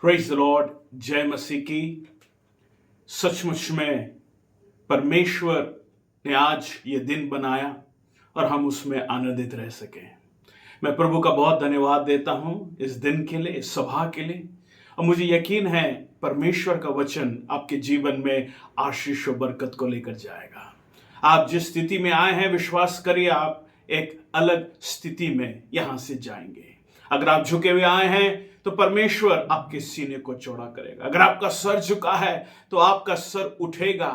Praise the Lord. जय मसीह की। सचमुच में परमेश्वर ने आज ये दिन बनाया और हम उसमें आनंदित रह सके। मैं प्रभु का बहुत धन्यवाद देता हूं इस दिन के लिए, इस सभा के लिए। और मुझे यकीन है परमेश्वर का वचन आपके जीवन में आशीष और बरकत को लेकर जाएगा। आप जिस स्थिति में आए हैं, विश्वास करिए आप एक अलग स्थिति में यहां से जाएंगे। अगर आप झुके हुए आए हैं तो परमेश्वर आपके सीने को चौड़ा करेगा। अगर आपका सर झुका है तो आपका सर उठेगा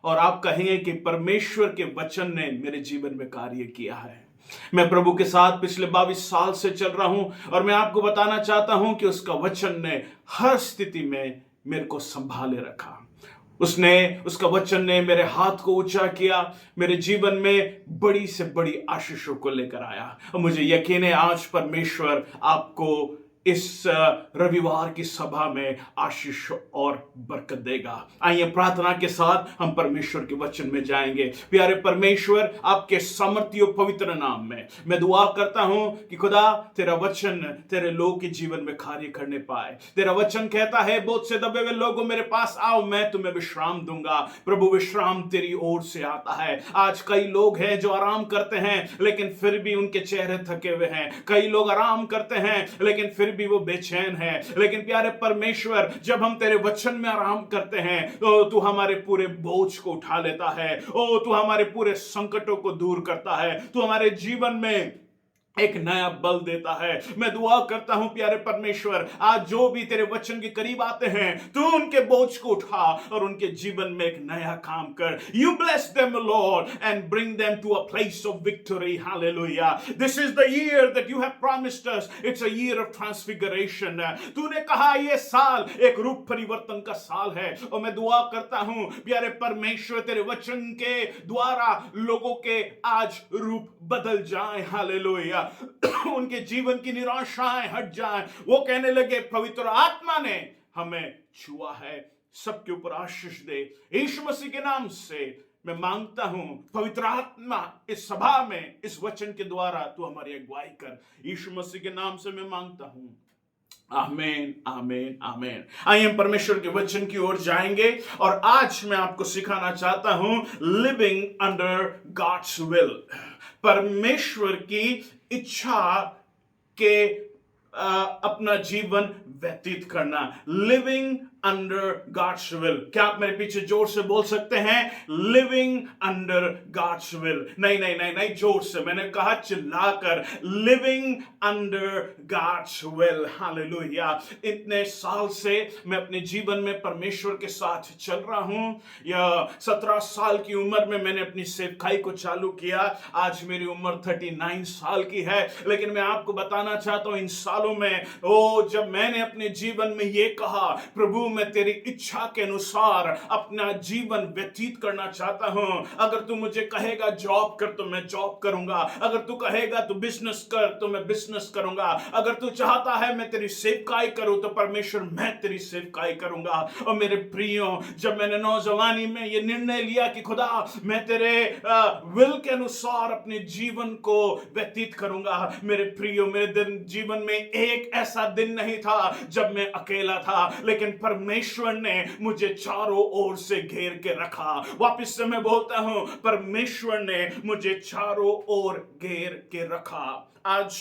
और आप कहेंगे कि परमेश्वर के वचन ने मेरे जीवन में कार्य किया है। मैं प्रभु के साथ पिछले 22 साल से चल रहा हूं और मैं आपको बताना चाहता हूं कि उसका वचन ने हर स्थिति में मेरे को संभाले रखा। उसका वचन ने मेरे हाथ को ऊंचा किया, मेरे जीवन में बड़ी से बड़ी आशीषों को लेकर आया। और मुझे यकीन है आज परमेश्वर आपको इस रविवार की सभा में आशीष और बरकत देगा। आइए प्रार्थना के साथ हम परमेश्वर के वचन में जाएंगे। प्यारे परमेश्वर, आपके सामर्थ्य पवित्र नाम में मैं दुआ करता हूं कि खुदा तेरा वचन तेरे लोग के जीवन में कार्य करने पाए। तेरा वचन कहता है, बहुत से दबे हुए लोगों मेरे पास आओ, मैं तुम्हें विश्राम दूंगा। प्रभु, विश्राम तेरी ओर से आता है। आज कई लोग हैं जो आराम करते हैं लेकिन फिर भी उनके चेहरे थके हुए हैं। कई लोग आराम करते हैं लेकिन फिर भी वो बेचैन है। लेकिन प्यारे परमेश्वर, जब हम तेरे वचन में आराम करते हैं तो तू हमारे पूरे बोझ को उठा लेता है। तू हमारे पूरे संकटों को दूर करता है। तू हमारे जीवन में एक नया बल देता है। मैं दुआ करता हूं प्यारे परमेश्वर, आज जो भी तेरे वचन के करीब आते हैं तू उनके बोझ को उठा और उनके जीवन में एक नया काम कर। You bless them, Lord, and bring them to a place of victory. Hallelujah. This is the year that you have promised us. It's a year of transfiguration. तूने कहा ये साल एक रूप परिवर्तन का साल है। और मैं दुआ करता हूं प्यारे परमेश्वर, तेरे वचन के द्वारा लोगों के आज रूप बदल जाए। हालेलुया। उनके जीवन की निराशाएं हट जाएं। वो कहने लगे पवित्र आत्मा ने हमें छुआ है। सबके ऊपर आशीष दे यीशु मसीह के नाम से मैं मांगता हूं। पवित्र आत्मा इस सभा में इस वचन के द्वारा तू हमारी अगुवाई कर। यीशु मसीह के नाम से मैं मांगता हूं। आमेन, आमेन, आमेन। आइए हम परमेश्वर के वचन की ओर जाएंगे और आज मैं आपको सिखाना चाहता हूं लिविंग अंडर गॉड्स विल। परमेश्वर की इच्छा के अपना जीवन व्यतीत करना। Living under God's will. क्या आप मेरे पीछे जोर से बोल सकते हैं लिविंग अंडर गॉड्स विल? नहीं नहीं नहीं नहीं, जोर से। मैंने कहा चिल्लाकर, living under God's will. Hallelujah. इतने साल से मैं अपने जीवन में परमेश्वर के साथ चल रहा हूं। या 17 साल की उम्र में मैंने अपनी सेवकाई को चालू किया। आज मेरी उम्र 39 साल की है। लेकिन मैं आपको बताना चाहता हूं इन सालों में जब मैंने अपने जीवन में ये कहा, प्रभु मैं तेरी इच्छा के अनुसार अपना जीवन व्यतीत करना चाहता हूं। अगर तू मुझे कहेगा जॉब कर तो मैं जॉब करूंगा। अगर तू कहेगा तू बिजनेस कर तो मैं बिजनेस करूंगा। अगर तू चाहता है मैं तेरी सेवकाई करूं तो परमेश्वर मैं तेरी सेवकाई करूंगा। और मेरे प्रियो, जब मैंने नौजवानी में ये निर्णय लिया कि खुदा मैं तेरे विल के अनुसार अपने जीवन को व्यतीत करूंगा, मेरे प्रियो, मेरे जीवन में एक ऐसा दिन नहीं था जब मैं अकेला था, लेकिन परमेश्वर ने मुझे चारों ओर से घेर के रखा। वापस से मैं बोलता हूं, परमेश्वर ने मुझे चारों ओर घेर के रखा। आज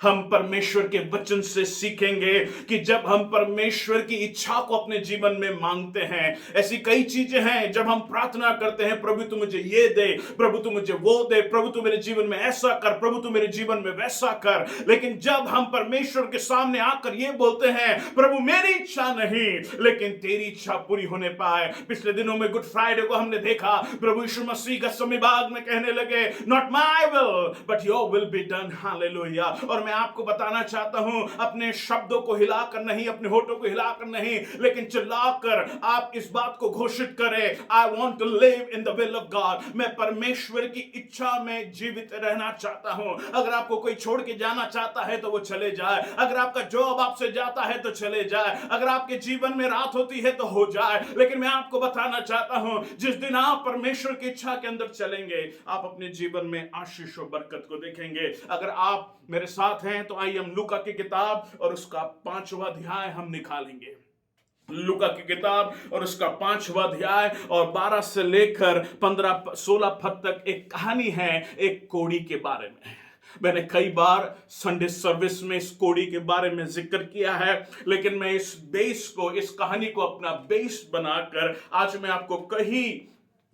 हम परमेश्वर के वचन से सीखेंगे कि जब हम परमेश्वर की इच्छा को अपने जीवन में मांगते हैं, ऐसी कई चीजें हैं जब हम प्रार्थना करते हैं, प्रभु तू मुझे ये दे, प्रभु तू मुझे वो दे, प्रभु तू मेरे जीवन में ऐसा कर, प्रभु तू मेरे जीवन में वैसा कर। लेकिन जब हम परमेश्वर के सामने आकर ये बोलते हैं, प्रभु मेरी इच्छा नहीं लेकिन तेरी इच्छा पूरी होने पाए। पिछले दिनों में गुड फ्राइडे को हमने देखा, प्रभु यीशु मसीह का विभाग में कहने लगे, not my will but your will be done. Hallelujah. और मैं आपको बताना चाहता हूं, अपने शब्दों को हिलाकर नहीं, अपने होठों को हिलाकर नहीं, लेकिन चिल्लाकर आप इस बात को घोषित करें, I want to live in the will of God. मैं परमेश्वर की इच्छा में जीवित रहना चाहता हूं। अगर आपको कोई छोड़ के जाना चाहता है तो वो चले जाए। अगर आपका जॉब आपसे जाता है तो चले जाए। अगर आपके जीवन में रात होती है तो हो जाए। लेकिन मैं आपको बताना चाहता हूं, जिस दिन आप परमेश्वर की इच्छा के अंदर चलेंगे, आप अपने जीवन में आशीष और बरकत को देखेंगे। अगर आप मेरे साथ बात है तो आइए हम लूका की किताब और उसका 5वां अध्याय हम निकालेंगे। लूका की किताब और उसका 5वां अध्याय और 12 से लेकर 15-16 पद तक एक कहानी है एक कोढ़ी के बारे में। मैंने कई बार संडे सर्विस में इस कोढ़ी के बारे में जिक्र किया है, लेकिन मैं इस कहानी को अपना बेस बनाकर आज मैं आपको कई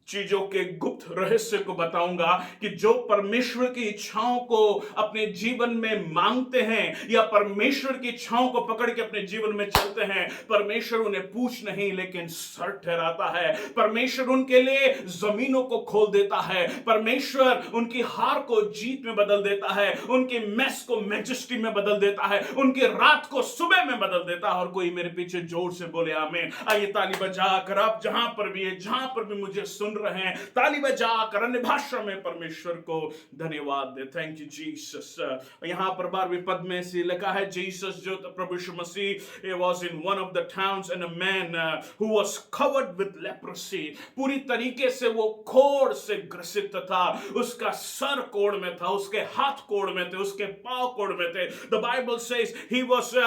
चीजों के गुप्त रहस्य को बताऊंगा कि जो परमेश्वर की इच्छाओं को अपने जीवन में मांगते हैं या परमेश्वर की इच्छाओं को पकड़ के अपने जीवन में चलते हैं, परमेश्वर उन्हें पूछ नहीं लेकिन सर ठहराता है। परमेश्वर उनके लिए जमीनों को खोल देता है। परमेश्वर उनकी हार को जीत में बदल देता है, उनकी मेस को मैजेस्टी में बदल देता है, उनकी रात को सुबह में बदल देता है। और कोई मेरे पीछे जोर से बोले आमीन। आइए ताली बजाकर आप जहां पर भी है, जहां पर भी मुझे सुन रहे हैं, ताली बजाकर अन्य भाषा में परमेश्वर को धन्यवाद दे। Thank you Jesus. यहां पर 12वें पद में से लिखा है, जीसस जो प्रभु यीशु मसीह was in one of the towns and a man who was covered with leprosy. पूरी तरीके से वो कोढ़ से ग्रसित था। उसका सर कोढ़ में था, उसके हाथ कोढ़ में थे, उसके पांव कोढ़ में थे। The Bible says he was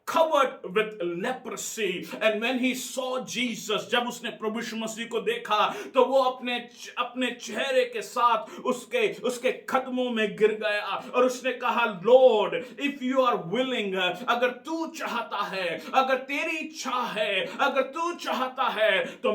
covered with leprosy and when he saw Jesus, जब उसने प्रभु यीशु मसीह को देखा तो वो अपने चेहरे के साथ उसके कदमों में गिर गया और उसने कहा, Lord if you are willing, अगर तू चाहता है, अगर तेरी इच्छा है, अगर तू चाहता है तो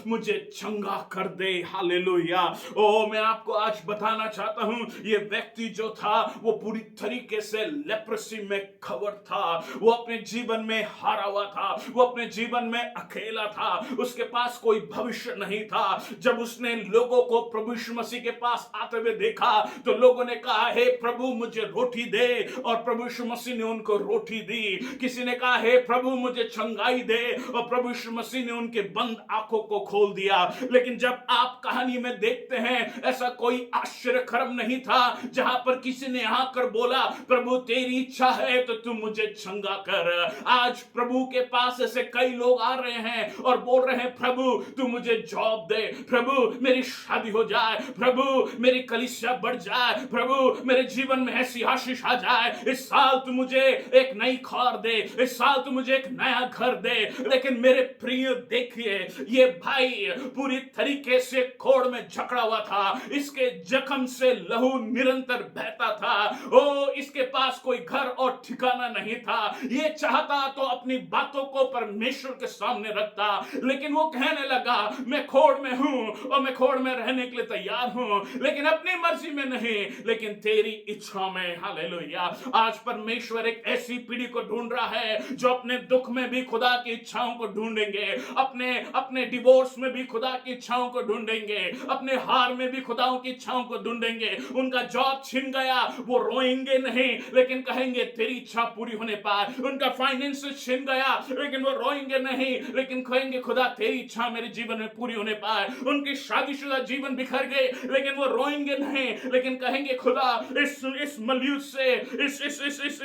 मुझे चंगा कर दे। हालेलुया। ओ मैं आपको आज बताना चाहता हूं, ये व्यक्ति जो था वो पूरी तरीके से लेप्रोसी में खबर था। वो अपने जीवन में हारा हुआ था, वो अपने जीवन में अकेला था, उसके पास कोई भविष्य नहीं था। जब उसने लोगों को प्रभु यीशु मसीह के पास आते हुए देखा तो लोगों ने कहा, हे प्रभु मुझे रोटी दे, और प्रभु यीशु मसीह ने उनको रोटी दी। किसी ने कहा, हे प्रभु मुझे चंगाई दे, और प्रभु यीशु मसीह ने उनके बंद आंखों को खोल दिया। लेकिन जब आप कहानी में देखते हैं, ऐसा कोई आश्चर्यक्रम नहीं था जहां पर किसी ने आकर बोला, प्रभु तेरी इच्छा है तो तू मुझे चंगा कर। आज प्रभु के पास ऐसे कई लोग आ रहे हैं और बोल रहे हैं, प्रभु तू मुझे जॉब दे, प्रभु मेरी शादी हो जाए, प्रभु मेरी कलीसिया बढ़ जाए, प्रभु मेरे जीवन में ऐसी आशीष आ जाए, इस साल तू मुझे एक नई कार दे, इस साल तू मुझे एक नया घर दे। लेकिन मेरे प्रिय देखिए, ये भाई पूरी तरीके से कोढ़ में जकड़ा हुआ था, इसके जख्म से लहू निरंतर बहता था। ओ इसके पास कोई घर और ठिकाना नहीं था। ये चाहता तो अपनी बातों को परमेश्वर के सामने रखता, लेकिन वो कहने लगा, मैं खोड़ में हूं और मैं खोड़ में रहने के लिए तैयार हूं, लेकिन अपनी मर्जी में नहीं, लेकिन तेरी इच्छा में। हालेलुया। आज परमेश्वर एक ऐसी पीढ़ी को ढूंढ रहा है जो अपने दुख में भी खुदा की इच्छाओं को ढूंढेंगे, अपने डिवोर्स में भी खुदा की इच्छाओं को ढूंढेंगे, अपने हार में भी खुदाओं की इच्छाओं को ढूंढेंगे। उनका जॉब छिन गया, वो रोएंगे नहीं, लेकिन कहेंगे तेरी इच्छा पूरी होने पाए। उनका फाइनेंस छिन गया, लेकिन वो रोएंगे नहीं, लेकिन कहेंगे खुदा तेरी इच्छा मेरे जीवन में पूरी होने पाए। उनकी शादीशुदा जीवन बिखर गए, लेकिन वो रोएंगे नहीं, लेकिन कहेंगे खुदा इस मलयूत से,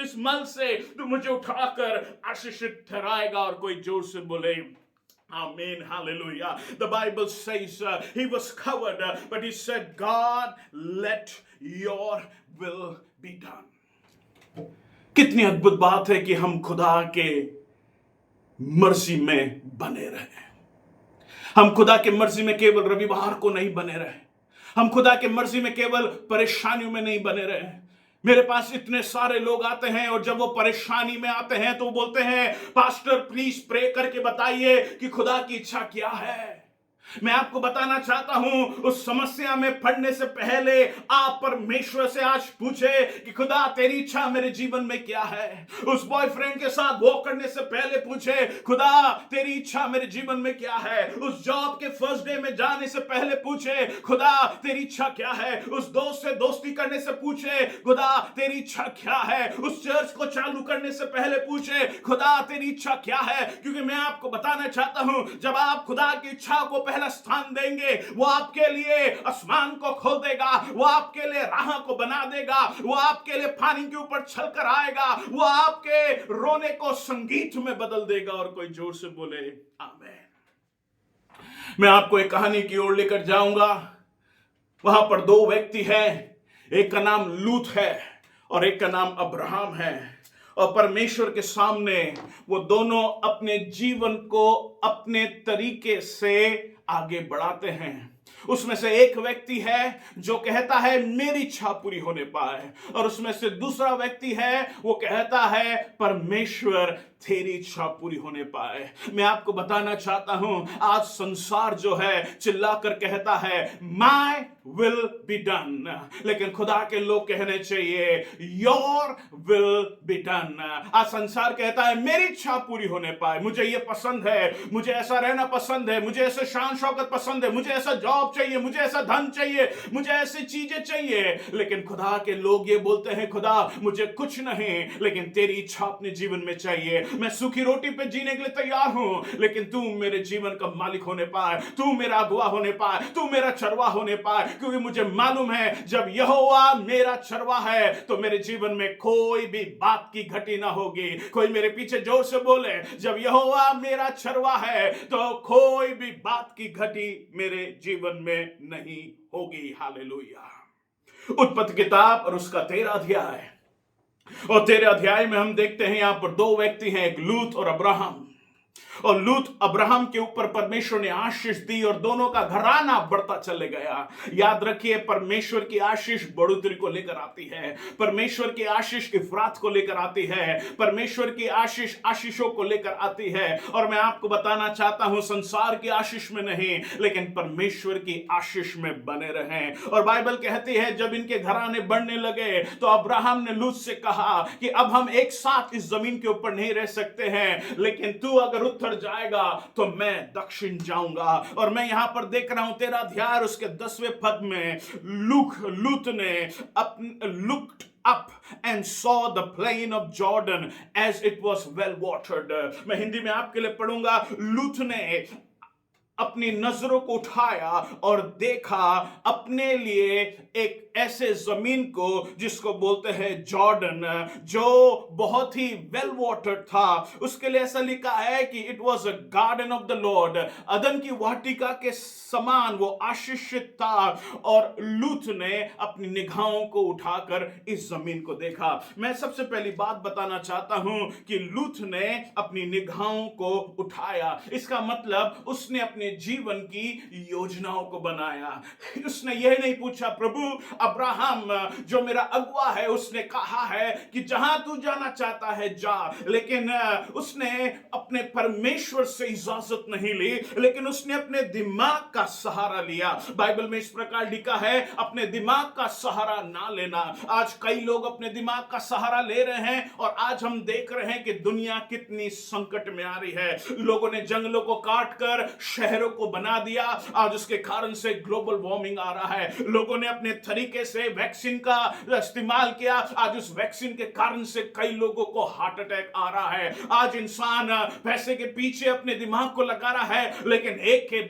इस मल से तू मुझे उठाकर आशीषित ठहराएगा। और कोई जोर से बोले Amen, hallelujah. The Bible says he was covered, but he said, God, let your will be done. कितनी अद्भुत बात है कि हम खुदा के मर्जी में बने रहे। हम खुदा के मर्जी में केवल रविवार को नहीं बने रहे, हम खुदा के मर्जी में केवल परेशानियों में नहीं बने रहे। मेरे पास इतने सारे लोग आते हैं और जब वो परेशानी में आते हैं तो वो बोलते हैं, पास्टर प्लीज प्रे करके बताइए कि खुदा की इच्छा क्या है। मैं आपको बताना चाहता हूं, उस समस्या में पड़ने से पहले आप परमेश्वर से आज पूछे कि खुदा तेरी इच्छा मेरे जीवन में क्या है। उस बॉयफ्रेंड के साथ वॉक करने से पहले पूछे, खुदा तेरी इच्छा मेरे जीवन में क्या है। उस जॉब के फर्स्ट डे में जाने से पहले पूछे, खुदा तेरी इच्छा क्या है। उस दोस्त से दोस्ती करने से पूछे, खुदा तेरी इच्छा क्या है। उस चर्च को चालू करने से पहले पूछे, खुदा तेरी इच्छा क्या है। क्योंकि मैं आपको बताना चाहता हूं, जब आप खुदा की इच्छा को पहला स्थान देंगे, वो आपके लिए आसमान को खोल देगा, वो आपके लिए राह को बना देगा, वो आपके लिए पानी के ऊपर चलकर आएगा, वो आपके रोने को संगीत में बदल देगा। और कोई जोर से बोले आमीन। मैं आपको एक कहानी की ओर लेकर जाऊंगा। वहां पर दो व्यक्ति हैं, एक का नाम लूत है और एक का नाम अब्राहम है। और परमेश्वर के सामने वो दोनों अपने जीवन को अपने तरीके से आगे बढ़ाते हैं। उसमें से एक व्यक्ति है जो कहता है मेरी इच्छा पूरी होने पाए, और उसमें से दूसरा व्यक्ति है वो कहता है परमेश्वर तेरी इच्छा पूरी होने पाए। मैं आपको बताना चाहता हूं, आज संसार जो है चिल्लाकर कहता है माय विल बी डन, लेकिन खुदा के लोग कहने चाहिए योर विल बी डन। आज संसार कहता है मेरी इच्छा पूरी होने पाए, मुझे ये पसंद है, मुझे ऐसा रहना पसंद है, मुझे ऐसे शान शौकत पसंद है, मुझे ऐसा जॉब चाहिए, मुझे ऐसा धन चाहिए, मुझे ऐसी चीजें चाहिए। लेकिन खुदा के लोग ये बोलते हैं खुदा मुझे कुछ नहीं, लेकिन तेरी इच्छा अपने जीवन में चाहिए। मैं सूखी रोटी पे जीने के लिए तैयार हूं, लेकिन तू मेरे जीवन का मालिक होने पाए, तू मेरा अगुवा होने पाए, तू मेरा चरवा होने पाए, क्योंकि मुझे मालूम है जब यहोवा मेरा चरवा है तो मेरे जीवन में कोई भी बात की घटी ना होगी। कोई मेरे पीछे जोर से बोले जब यहोवा मेरा चरवा है तो कोई भी बात की घटी मेरे जीवन में नहीं होगी। हालेलुया। उत्पत्ति किताब और उसका 13 अध्याय, और 13 अध्याय में हम देखते हैं यहां पर दो व्यक्ति हैं, एक लूत और अब्राहम। और लूत अब्राहम के ऊपर परमेश्वर ने आशीष दी और दोनों का घराना बढ़ता चले गया। याद रखिए परमेश्वर की आशीष बढ़ोतरी को लेकर आती है, परमेश्वर की आशीष इफरात को लेकर आती है, परमेश्वर की आशीष आशीषों को लेकर आती है। और मैं आपको बताना चाहता हूं संसार की आशीष में नहीं, लेकिन परमेश्वर की आशीष में बने रहें। और बाइबल कहती है जब इनके घराने बढ़ने लगे तो अब्राहम ने लूत से कहा कि अब हम एक साथ इस जमीन के ऊपर नहीं रह सकते हैं, लेकिन तू अगर उत्तर जाएगा तो मैं दक्षिण जाऊंगा। और मैं यहां पर देख रहा हूं 13 अध्याय उसके 10वें पद में लूत ने looked up and saw the plain of Jordan as it was well watered। मैं हिंदी में आपके लिए पढ़ूंगा। लूत ने अपनी नजरों को उठाया और देखा अपने लिए एक ऐसे जमीन को जिसको बोलते हैं जॉर्डन, जो बहुत ही वेल वाटर्ड था। उसके लिए ऐसा लिखा है कि it was a garden of the Lord, अदन की वाटिका के समान वो आशीषित था। और लूत ने अपनी निगाहों को उठाकर इस जमीन को देखा। मैं सबसे पहली बात बताना चाहता हूं कि लूत ने अपनी निगाहों को उठाया, इसका मतलब उसने अपने जीवन की योजनाओं को बनाया। उसने यह नहीं पूछा प्रभु अब्राहम जो मेरा अगुवा है उसने कहा है कि जहां तू जाना चाहता है जा, लेकिन उसने अपने परमेश्वर से इजाजत नहीं ली, लेकिन उसने अपने दिमाग का सहारा लिया। बाइबल में इस प्रकार लिखा है अपने दिमाग का सहारा ना लेना। आज कई लोग अपने दिमाग का सहारा ले रहे हैं और आज हम देख रहे हैं कि दुनिया कितनी संकट में आ रही है। लोगों ने जंगलों को काट कर शहरों को बना दिया, आज उसके कारण से ग्लोबल वार्मिंग आ रहा है। लोगों ने अपने तरीके से वैक्सीन का इस्तेमाल किया, आज उस वैक्सीन के कारण से कई लोगों को हार्ट अटैक आ रहा है। आज इंसान पैसे के पीछे अपने दिमाग को लगा रहा है, लेकिन एक के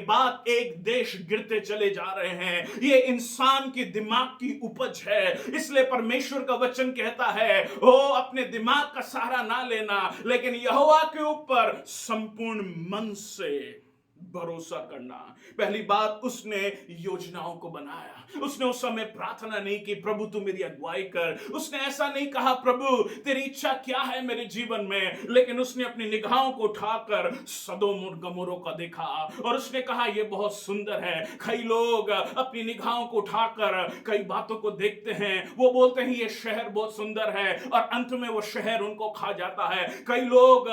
बाद एक देश गिरते चले जा रहे हैं। ये इंसान की दिमाग की उपज है। इसलिए परमेश्वर का वचन कहता है ओ अपने दिमाग का सहारा ना लेना, लेकिन यहोवा के ऊपर संपूर्ण मन से भरोसा करना। पहली बात उसने योजनाओं को बनाया। उसने उस समय प्रार्थना नहीं की प्रभु तू मेरी अगुवाई कर, उसने ऐसा नहीं कहा प्रभु तेरी इच्छा क्या है मेरे जीवन में, लेकिन उसने अपनी निगाहों को उठाकर सदोम और गमोरा का देखा और उसने कहा यह बहुत सुंदर है। कई लोग अपनी निगाहों को उठाकर कई बातों को देखते हैं, वो बोलते हैं ये शहर बहुत सुंदर है और अंत में वो शहर उनको खा जाता है। कई लोग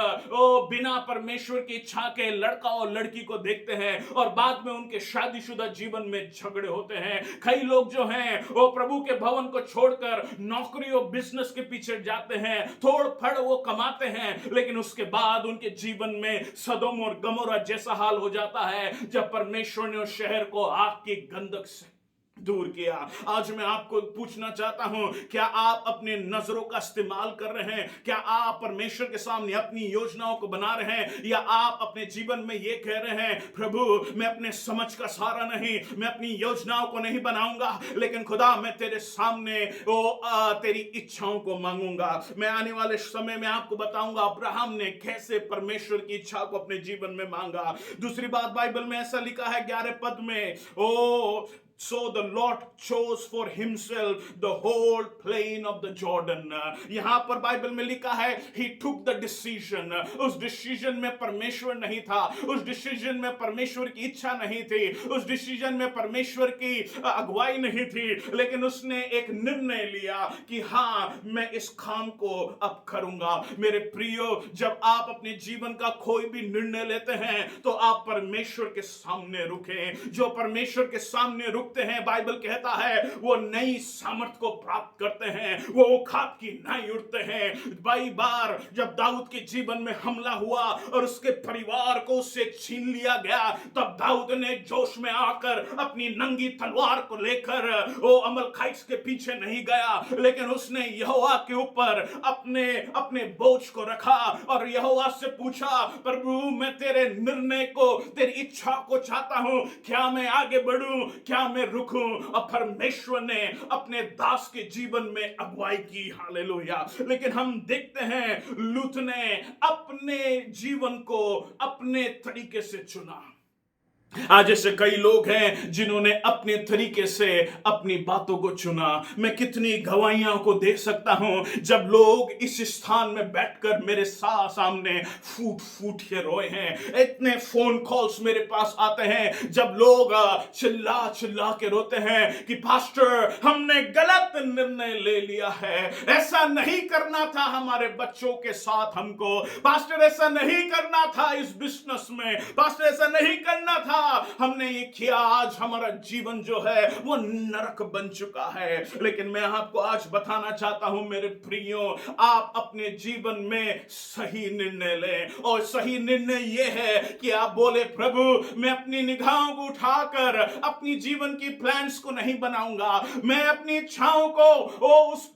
बिना परमेश्वर की इच्छा के लड़का और लड़की को देखते हैं और बाद में उनके शादीशुदा जीवन में झगड़े होते हैं। कई लोग जो हैं वो प्रभु के भवन को छोड़कर नौकरी और बिजनेस के पीछे जाते हैं, थोड़ फड़ वो कमाते हैं, लेकिन उसके बाद उनके जीवन में सदोम और गमोरा जैसा हाल हो जाता है जब परमेश्वर ने उस शहर को आग की गंधक से दूर किया। आज मैं आपको पूछना चाहता हूं क्या आप अपने नजरों का इस्तेमाल कर रहे हैं? क्या आप परमेश्वर के सामने अपनी योजनाओं को बना रहे हैं, या आप अपने जीवन में ये कह रहे हैं प्रभु मैं अपने समझ का सहारा नहीं, मैं अपनी योजनाओं को नहीं बनाऊंगा, लेकिन खुदा मैं तेरे सामने तेरी इच्छाओं को मांगूंगा। मैं आने वाले समय में आपको बताऊंगा अब्राहम ने कैसे परमेश्वर की इच्छा को अपने जीवन में मांगा। दूसरी बात बाइबल में ऐसा लिखा है 11 पद में So the Lord chose for himself the whole plain of the Jordan. यहां पर बाइबल में लिखा है he took the decision. उस डिसीजन में परमेश्वर नहीं था, उस डिसीजन में परमेश्वर की इच्छा नहीं थी, उस डिसीजन में परमेश्वर की अगुवाई नहीं थी, लेकिन उसने एक निर्णय लिया कि हां मैं इस काम को अब करूंगा। मेरे प्रियो, जब आप अपने जीवन का कोई भी निर्णय लेते हैं तो आप परमेश्वर के सामने रुकें। जो परमेश्वर के सामने रुकते हैं, बाइबल कहता है वो नई सामर्थ को प्राप्त करते हैं, वो उखाब की नाई उड़ते हैं। कई बार जब दाऊद के जीवन में हमला हुआ और उसके परिवार को उससे छीन लिया गया, तब दाऊद ने जोश में आकर अपनी नंगी तलवार को लेकर वो अमलखाइट्स के पीछे नहीं गया, लेकिन उसने यहोवा के ऊपर अपने अपने बोझ को रखा और यहोवा से पूछा, प्रभु मैं तेरे निर्णय को, तेरी इच्छा को चाहता हूं, क्या मैं आगे बढ़ूं, क्या मैं रुकूं? और परमेश्वर ने अपने दास के जीवन में अगुवाई की। हालेलुया। लेकिन हम देखते हैं लूत ने अपने जीवन को अपने तरीके से चुना। आज ऐसे कई लोग हैं जिन्होंने अपने तरीके से अपनी बातों को चुना। मैं कितनी गवाहियां को देख सकता हूं जब लोग इस स्थान में बैठकर मेरे सामने फूट फूट के रोए हैं। इतने फोन कॉल्स मेरे पास आते हैं जब लोग चिल्ला चिल्ला के रोते हैं कि पास्टर हमने गलत निर्णय ले लिया है, ऐसा नहीं करना था हमारे बच्चों के साथ, हमको पास्टर ऐसा नहीं करना था इस बिजनेस में, पास्टर ऐसा नहीं करना था, हमने ये किया, आज हमारा जीवन जो है वो नरक बन चुका है। लेकिन मैं आपको आज बताना चाहता हूं मेरे प्रियो, आप अपने जीवन में सही निर्णय लें। और सही निर्णय ये है कि आप बोले, प्रभु मैं अपनी निगाहों को उठाकर अपनी जीवन की प्लान्स को नहीं बनाऊंगा, मैं अपनी इच्छाओं को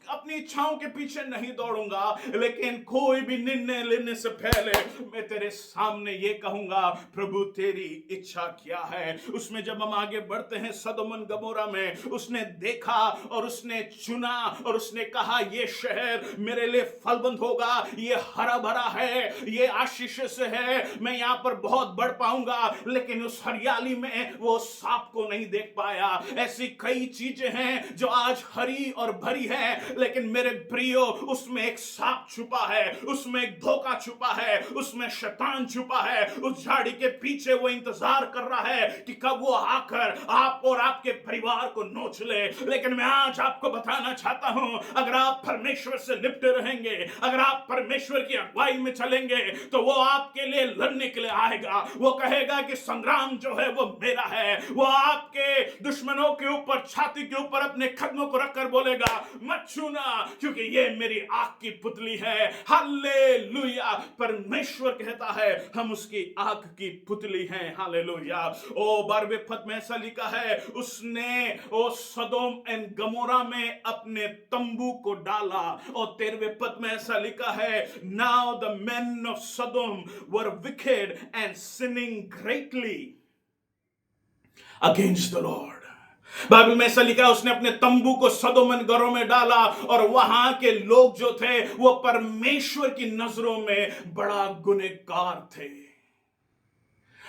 अपनी इच्छाओं के पीछे नहीं दौड़ूंगा, लेकिन कोई भी निर्णय लेने से पहले मैं तेरे सामने ये कहूंगा, प्रभु तेरी इच्छा क्या है। उसमें जब हम आगे बढ़ते हैं, सदोम और गमोरा में उसने देखा और उसने चुना और उसने कहा ये शहर मेरे लिए फलबंद होगा, ये हरा भरा है, ये आशीष से है, मैं यहां पर बहुत बढ़ पाऊंगा। लेकिन उस हरियाली में वो सांप को नहीं देख पाया। ऐसी कई चीजें हैं जो आज हरी और भरी है, लेकिन मेरे प्रियो उसमें एक सांप छुपा है, उसमें एक धोखा छुपा है, उसमें शैतान छुपा है। उस झाड़ी के पीछे वो इंतजार कर रहा है कि कब वो आकर आप और आपके परिवार को नोच ले। लेकिन मैं आज आपको बताना चाहता हूं, अगर आप परमेश्वर से लिपटे रहेंगे, अगर आप परमेश्वर की अगुवाई में चलेंगे, तो वो आपके लिए लड़ने के लिए आएगा। वो कहेगा कि संग्राम जो है वो मेरा है। वो आपके दुश्मनों के ऊपर, छाती के ऊपर अपने कदमों को रखकर बोलेगा, मत छूना क्योंकि ये मेरी आग की पुतली है। हालेलुया। परमेश्वर कहता है हम उसकी आग की पुतली हैं। हालेलुया। ओ 12वें पद में ऐसा लिखा है, उसने ओ सदोम एंड गमोरा में अपने तंबू को डाला। और 13वें पद में ऐसा लिखा है, now the men of Sodom were wicked and sinning greatly against the Lord. Bible में ऐसा लिखा है, उसने अपने तंबू को सदोम और गमोरा में डाला और वहां के लोग जो थे वो परमेश्वर की नजरों में बड़ा गुनहगार थे।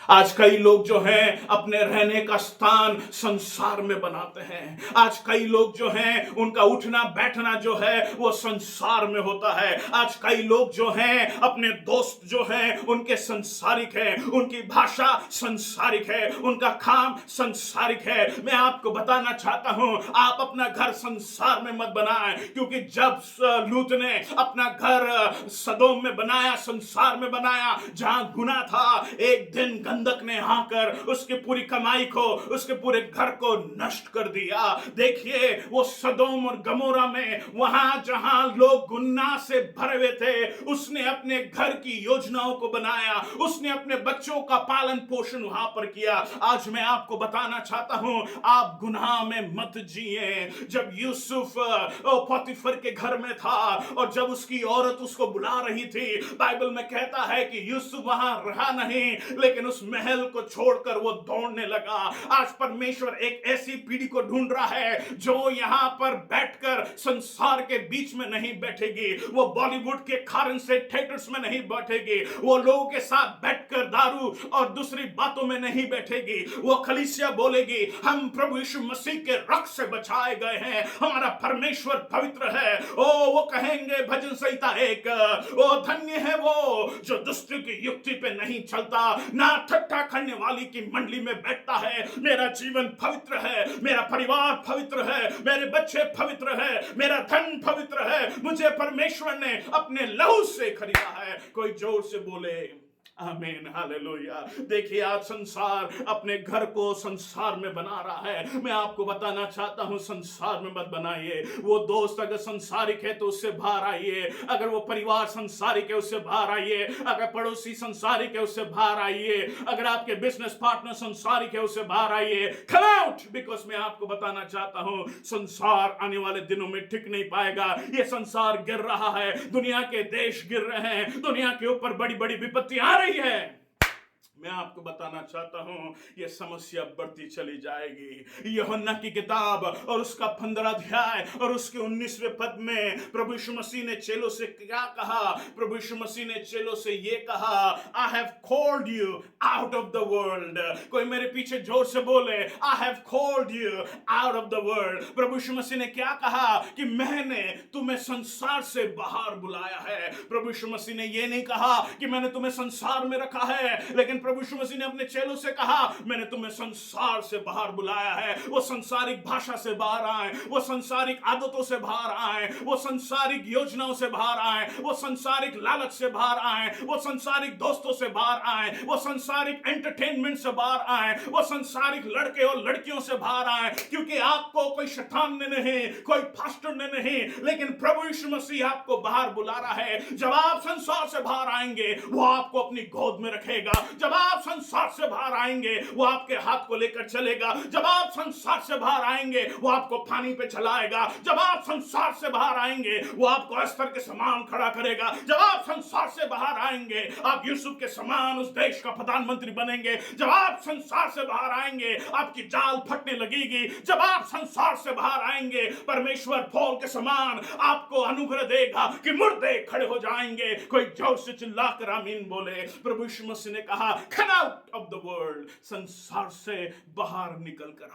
आज कई लोग जो हैं अपने रहने का स्थान संसार में बनाते हैं। आज कई लोग जो हैं उनका उठना बैठना जो है वो संसार में होता है। आज कई लोग जो हैं अपने दोस्त जो हैं उनके संसारिक हैं, उनकी भाषा संसारिक है, उनका काम संसारिक है। मैं आपको बताना चाहता हूं, आप अपना घर संसार में मत बनाएं, क्योंकि जब लूत ने अपना घर सदोम में बनाया, संसार में बनाया, जहां गुनाह था, एक दिन गंधक ने आकर उसकी पूरी कमाई को, उसके पूरे घर को नष्ट कर दिया। देखिए वो सदोम और गमोरा में, वहां जहां लोग गुनाह से भरे हुए थे, उसने अपने घर की योजनाओं को बनाया, उसने अपने बच्चों का पालन पोषण वहां पर किया। आज मैं आपको बताना चाहता हूं, आप गुनाह में मत जिए। जब यूसुफ पोतीफर के घर में था और जब उसकी औरत उसको बुला रही थी, बाइबल में कहता है कि यूसुफ वहां रहा नहीं, लेकिन उस महल को छोड़कर वो दौड़ने लगा। आज परमेश्वर एक ऐसी पीढ़ी को ढूंढ रहा है जो यहां पर बैठकर संसार के बीच में नहीं बैठेगी, वो बॉलीवुड के कारण से थिएटर्स में नहीं बैठेगी, वो लोगों के साथ बैठकर दारू और दूसरी बातों में नहीं बैठेगी। वो कलीसिया बोलेगी हम प्रभु यीशु मसीह के रक्त से बचाए गए हैं, हमारा परमेश्वर पवित्र है। ओ वो कहेंगे भजन संहिता 1, ओ धन्य है वो जो दुष्ट की युक्ति पे नहीं चलता, ना ठट्ठा करने वाली की मंडली में बैठता है। मेरा जीवन पवित्र है, मेरा परिवार पवित्र है, मेरे बच्चे पवित्र है, मेरा धन पवित्र है, मुझे परमेश्वर ने अपने लहू से खरीदा है। कोई जोर से बोले आमीन, हालेलुया। देखिए आज संसार अपने घर को संसार में बना रहा है। मैं आपको बताना चाहता हूं संसार में मत बनाइए। वो दोस्त अगर संसारिक है तो उससे बाहर आइए, अगर वो परिवार संसारिक है उससे बाहर आइए, अगर पड़ोसी संसारिक है उससे बाहर आइए, अगर आपके बिजनेस पार्टनर संसारिक है उससे बाहर आइए। कम आउट, बिकॉज मैं आपको बताना चाहता हूं संसार आने वाले दिनों में टिक नहीं पाएगा। ये संसार गिर रहा है, दुनिया के देश गिर रहे हैं, दुनिया के ऊपर बड़ी बड़ी विपत्ति आ रही है। मैं आपको बताना चाहता हूं यह समस्या बढ़ती चली जाएगी। यूहन्ना की किताब और उसका 15 अध्याय और उसके 19वें पद में प्रभु यीशु मसीह ने चेलों से क्या कहा? प्रभु यीशु मसीह ने चेलों से ये कहा, I have called you out of the world. कोई मेरे पीछे जोर से बोले, I have called you out of the world. प्रभु यीशु मसीह ने क्या कहा कि मैंने तुम्हें संसार से बाहर बुलाया है। प्रभु यीशु मसीह ने ये नहीं कहा कि मैंने तुम्हें संसार में रखा है, लेकिन प्रभु यीशु मसीह ने अपने चेलों से कहा मैंने तुम्हें संसार से बाहर बुलाया है। वो संसारिक भाषा से बाहर आए, वो संसारिक आदतों से बाहर आए, वो संसारिक योजनाओं से बाहर आए, वो संसारिक लालच से बाहर आए, वो संसारिक दोस्तों से बाहर आए, वो संसारिक एंटरटेनमेंट से बाहर आए, वो संसारिक लड़के और लड़कियों से बाहर आए। क्योंकि आपको कोई शैतान ने नहीं, कोई पास्टर ने नहीं, लेकिन प्रभु यीशु मसीह आपको बाहर बुला रहा है। जब आप संसार से बाहर आएंगे वो आपको अपनी गोद में रखेगा। जब आप संसार से बाहर आएंगे वो आपके हाथ को लेकर चलेगा। जब आप संसार से बाहर आएंगे वो आपको पानी पे चलाएगा। जब आप संसार से बाहर आएंगे वो आपको अस्तर के समान खड़ा करेगा। जब आप संसार से बाहर आएंगे आप यूसुफ के समान उस देश का प्रधानमंत्री बनेंगे। जब आप संसार से बाहर आएंगे आपकी जाल फटने लगेगी। जब आप संसार से बाहर आएंगे परमेश्वर फौल के समान आपको अनुग्रह देगा कि मुर्दे खड़े हो जाएंगे। कोई जोर से चिल्लाकर आमीन बोले। प्रभु यीशु मसीह ने कहा come out of the world, संसार से बाहर निकल कर आ।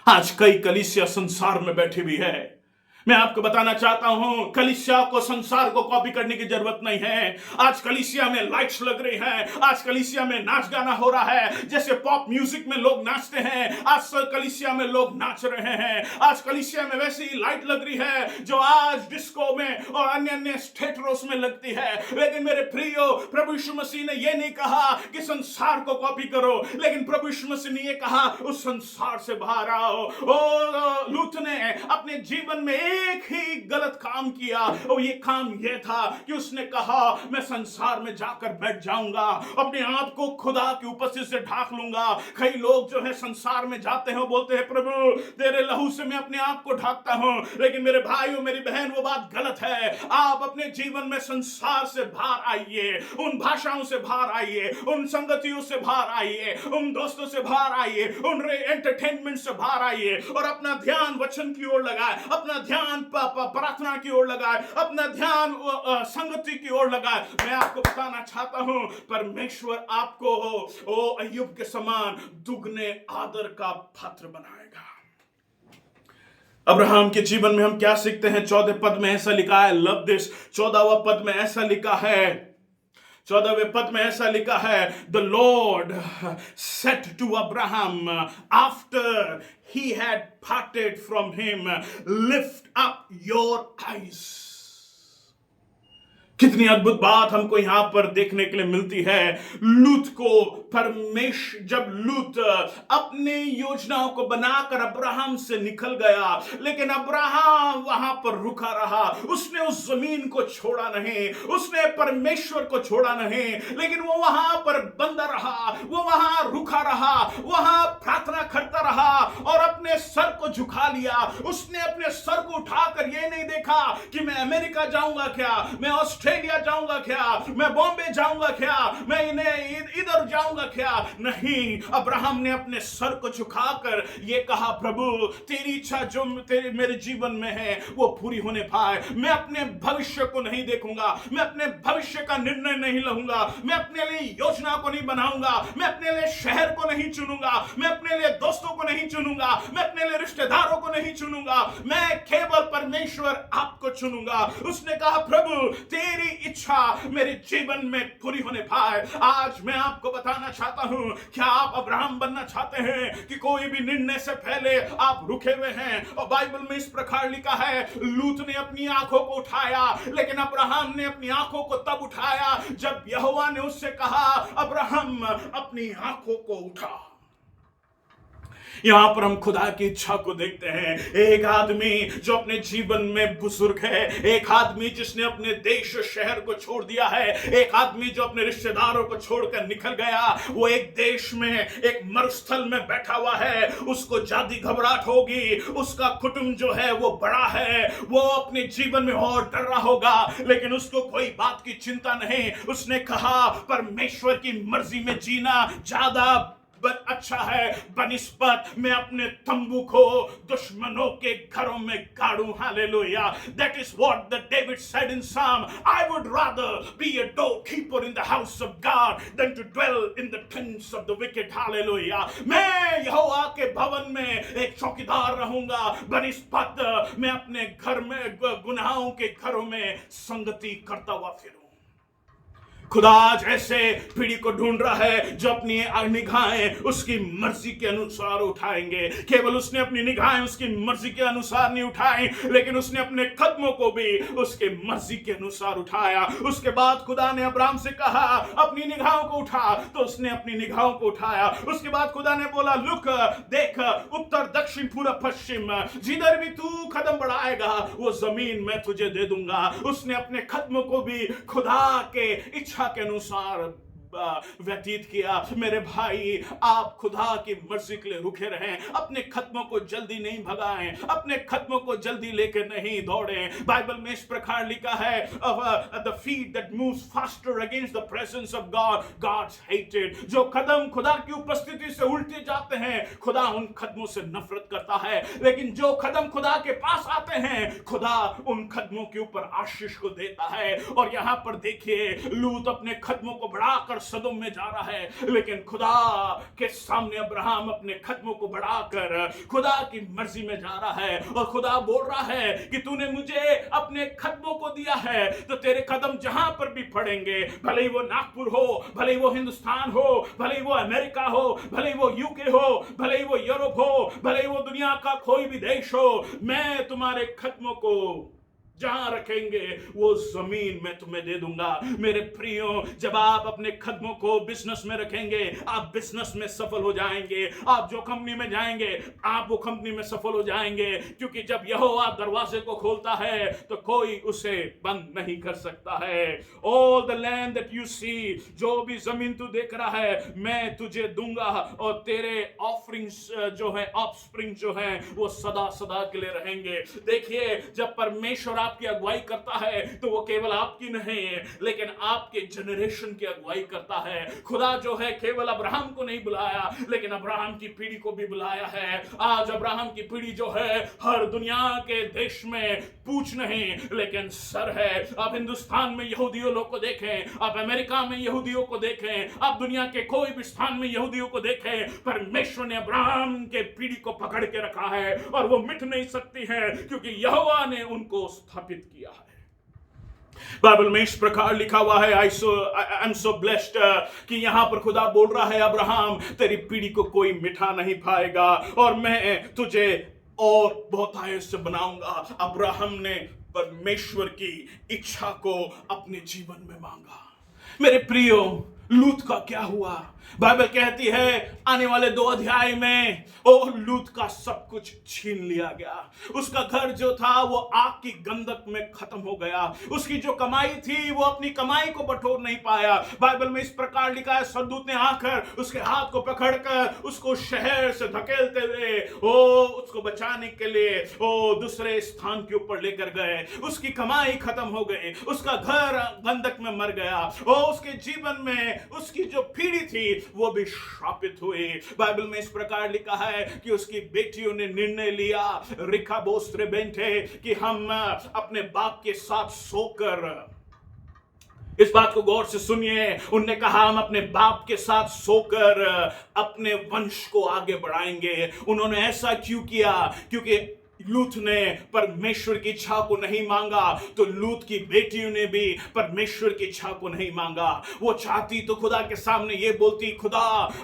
आज कई कलीसिया संसार में बैठी हुई है। मैं आपको बताना चाहता हूं कलीसिया को संसार को कॉपी करने की जरूरत नहीं है। आज कलीसिया में लाइट्स लग रही हैं, आज कलीसिया में नाच गाना हो रहा है, जैसे पॉप म्यूजिक में लोग नाचते हैं आज कलीसिया में लोग नाच रहे हैं। आज कलीसिया में वैसी ही लाइट लग रही है जो आज डिस्को में और अन्य अन्य थिएटरों में लगती है। लेकिन मेरे प्रियो प्रभु यीशु मसीह ने यह नहीं कहा कि संसार को कॉपी करो, लेकिन प्रभु यीशु मसीह ने यह कहा उस संसार से बाहर आओ। ओ लूत ने अपने जीवन में एक ही गलत काम किया और ये काम ये था कि उसने कहा मैं संसार में जाकर बैठ जाऊंगा, अपने आप को खुदा की उपस्थिति से ढाक लूंगा। कई लोग जो है संसार में जाते हैं बोलते हैं प्रभु तेरे लहू से मैं अपने आप को ढाकता हूं, लेकिन मेरे भाई और मेरी बहन वो बात गलत है। आप अपने जीवन में संसार से बाहर आइए, उन भाषाओं से बाहर आइए, उन संगतियों से बाहर आइए, उन दोस्तों से बाहर आइए, उन एंटरटेनमेंट से बाहर आइए और अपना ध्यान वचन की ओर लगाए, अपना ध्यान प्रार्थना की ओर लगाए, अपना ध्यान संगति की ओर लगाए। मैं आपको बताना चाहता हूं परमेश्वर आपको ओ अय्यूब के समान दुगने आदर का पात्र बनाएगा। अब्राहम के जीवन में हम क्या सीखते हैं? 14वें पद में ऐसा लिखा है, लव दिस। 14वें पद में ऐसा लिखा है, 14वें पद में ऐसा लिखा है, the Lord said to Abraham after he had parted from him, lift up your eyes। कितनी अद्भुत बात हमको यहां पर देखने के लिए मिलती है। लूत को परमेश्वर, जब लूत अपने योजनाओं को बनाकर अब्राहम से निकल गया, लेकिन अब्राहम वहां पर रुका रहा। उसने उस जमीन को छोड़ा नहीं, उसने परमेश्वर को छोड़ा नहीं, लेकिन वो वहां पर बंधा रहा, वो वहां रुका रहा, वहां प्रार्थना करता रहा और अपने सर को झुका लिया। उसने अपने सर को उठाकर ये नहीं देखा कि मैं अमेरिका जाऊंगा क्या, मैं ऑस्ट्रेलिया ऑस्ट्रेलिया जाऊंगा क्या, मैं बॉम्बे जाऊंगा क्या, मैं इन्हें इधर जाऊंगा क्या। नहीं, अब्राहम ने अपने सर को झुकाकर ये कहा, प्रभु तेरी इच्छा जो तेरे मेरे जीवन में है वो पूरी होने पाए। मैं अपने भविष्य को नहीं देखूंगा, मैं अपने भविष्य का निर्णय नहीं लूंगा, मैं अपने लिए योजना को नहीं बनाऊंगा, मैं अपने लिए शहर को नहीं चुनूंगा, मैं अपने लिए दोस्तों को नहीं चुनूंगा, मैं अपने लिए रिश्तेदारों को नहीं चुनूंगा, मैं केवल परमेश्वर आपको चुनूंगा। उसने कहा, प्रभु तेरी इच्छा मेरे जीवन में पूरी होने पाए। आज मैं आपको बताना चाहता हूं, क्या आप अब्राहम बनना चाहते हैं कि कोई भी निर्णय से पहले आप रुके हुए हैं? और बाइबल में इस प्रकार लिखा है, लूत ने अपनी आंखों को उठाया, लेकिन अब्राहम ने अपनी आंखों को तब उठाया जब यहोवा ने उससे कहा, अब्राहम अपनी आंखों को उठा। यहां पर हम खुदा की इच्छा को देखते हैं। एक आदमी जो अपने जीवन में बुजुर्ग है, एक आदमी जिसने अपने देश और शहर को छोड़ दिया है, एक आदमी जो अपने रिश्तेदारों को छोड़कर निकल गया, वो एक देश में एक मरुस्थल में बैठा हुआ है। उसको जादी घबराहट होगी, उसका कुटुंब जो है वो बड़ा है, वो अपने जीवन में और डर रहा होगा, लेकिन उसको कोई बात की चिंता नहीं। उसने कहा, परमेश्वर की मर्जी में जीना ज्यादा अच्छा है बनिस्बत मैं अपने तंबू को दुश्मनों के घरों में गाड़ूं। Hallelujah. That is what the David said in Psalm. I would rather be a doorkeeper in the house of God than to dwell in the tents of the wicked. Hallelujah. मैं यहोवा के भवन में एक चौकीदार रहूंगा बनिस्बत मैं अपने घर में गुनाहों के घरों में संगति करता हुआ फिरूं। खुदा आज ऐसे पीढ़ी को ढूंढ रहा है जो अपनी निगाहें उसकी मर्जी के अनुसार उठाएंगे। केवल उसने अपनी निगाहें उसकी मर्जी के अनुसार नहीं उठाई, लेकिन उसने अपने कदमों को भी उसके मर्जी के अनुसार उठाया। उसके बाद खुदा ने अब्राहम से कहा, अपनी निगाहों को उठा, तो उसने अपनी निगाहों को उठाया। उसके बाद खुदा ने बोला, लुक, देख, उत्तर दक्षिण पूर्व पश्चिम जिधर भी तू कदम बढ़ाएगा वो जमीन मैं तुझे दे दूंगा। उसने अपने कदमों को भी खुदा के इच्छा के अनुसार व्यतीत किया। मेरे भाई, आप खुदा की मर्जी के लिए रुके रहें, अपने कदमों को जल्दी नहीं भगाएं, अपने कदमों को जल्दी लेकर नहीं दौड़ें। बाइबल में इस प्रकार लिखा है, the feet that moves faster against the presence of God, God's hated। जो कदम खुदा की उपस्थिति से उल्टे जाते हैं, खुदा उन कदमों से नफरत करता है, लेकिन जो कदम खुदा के पास आते हैं, खुदा उन कदमों के ऊपर आशीष को देता है। और यहां पर देखिए, लूत अपने कदमों को बढ़ाकर सदोम में जा रहा है, लेकिन खुदा के सामने अब्राहम अपने कदमों को बढ़ाकर खुदा की मर्जी में जा रहा है। और खुदा बोल रहा है कि तूने मुझे अपने कदमों को दिया है, तो तेरे कदम जहां पर भी पड़ेंगे, भले ही वो नागपुर हो, भले ही वो हिंदुस्तान हो, भले ही वो अमेरिका हो, भले ही वो यूके हो, भले ही वो यूरोप हो, भले ही वो दुनिया का कोई भी देश हो, मैं तुम्हारे कदमों को जहां रखेंगे वो जमीन मैं तुम्हें दे दूंगा। मेरे प्रियो, जब आप अपने कदमों को बिजनेस में रखेंगे, आप बिजनेस में सफल हो जाएंगे। आप जो कंपनी में जाएंगे, आप वो कंपनी में सफल हो जाएंगे, क्योंकि जब यहोवा दरवाजे को खोलता है तो कोई उसे बंद नहीं कर सकता है। All the land that you see, जो भी जमीन तू देख रहा है, मैं तुझे दूंगा, और तेरे ऑफरिंग्स जो है, ऑफस्प्रिंग जो है, वो सदा सदा के लिए रहेंगे। देखिए, जब परमेश्वर आपकी अगुवाई करता है तो वो केवल आपकी नहीं है, लेकिन आपके जनरेशन की अगुवाई करता है। खुदा जो है केवल अब्राहम को नहीं बुलाया, लेकिन अब्राहम की पीढ़ी को भी बुलाया है। आज अब्राहम की पीढ़ी जो है हर दुनिया के देश में पूछ नहीं लेकिन सर है। आप हिंदुस्तान में यहूदियों लोग को देखें, आप अमेरिका में यहूदियों को देखें, आप दुनिया के कोई भी स्थान में यहूदियों को देखें, परमेश्वर ने अब्राहम के पीढ़ी को पकड़ के रखा है और वो मिट नहीं सकती है, क्योंकि यहोवा ने उनको स्थापित किया है। बाइबल में इस प्रकार लिखा हुआ है, आई एम सो ब्लेस्ड, कि यहां पर खुदा बोल रहा है, अब्राहम तेरी पीढ़ी को कोई मिटा नहीं पाएगा और मैं तुझे और बहुत आयत से बनाऊंगा। अब्राहम ने परमेश्वर की इच्छा को अपने जीवन में मांगा। मेरे प्रियो, लूत का क्या हुआ? बाइबल कहती है आने वाले 2 अध्याय में लूत का सब कुछ छीन लिया गया। उसका घर जो था वो आग की गंधक में खत्म हो गया। उसकी जो कमाई थी वो अपनी कमाई को बटोर नहीं पाया। बाइबल में इस प्रकार लिखा है, स्वर्गदूत ने आकर उसके हाथ को पकड़कर उसको शहर से धकेलते हुए उसको बचाने के लिए दूसरे स्थान के ऊपर लेकर गए। उसकी कमाई खत्म हो गई, उसका घर गंधक में मर गया, उसके जीवन में उसकी जो पीढ़ी थी वो भी श्रापित हुई। बाइबल में इस प्रकार लिखा है कि उसकी बेटियों ने निर्णय लिया, रिखा बोस्त्रे बेंटे, कि हम अपने बाप के साथ सोकर, इस बात को गौर से सुनिए, उनने कहा हम अपने बाप के साथ सोकर अपने वंश को आगे बढ़ाएंगे। उन्होंने ऐसा क्यों किया? क्योंकि लूत ने परमेश्वर की इच्छा को नहीं मांगा, तो लूत की बेटियों ने भी परमेश्वर की इच्छा को नहीं मांगा। वो चाहती तो खुदा के सामने ये बोलती, खुदा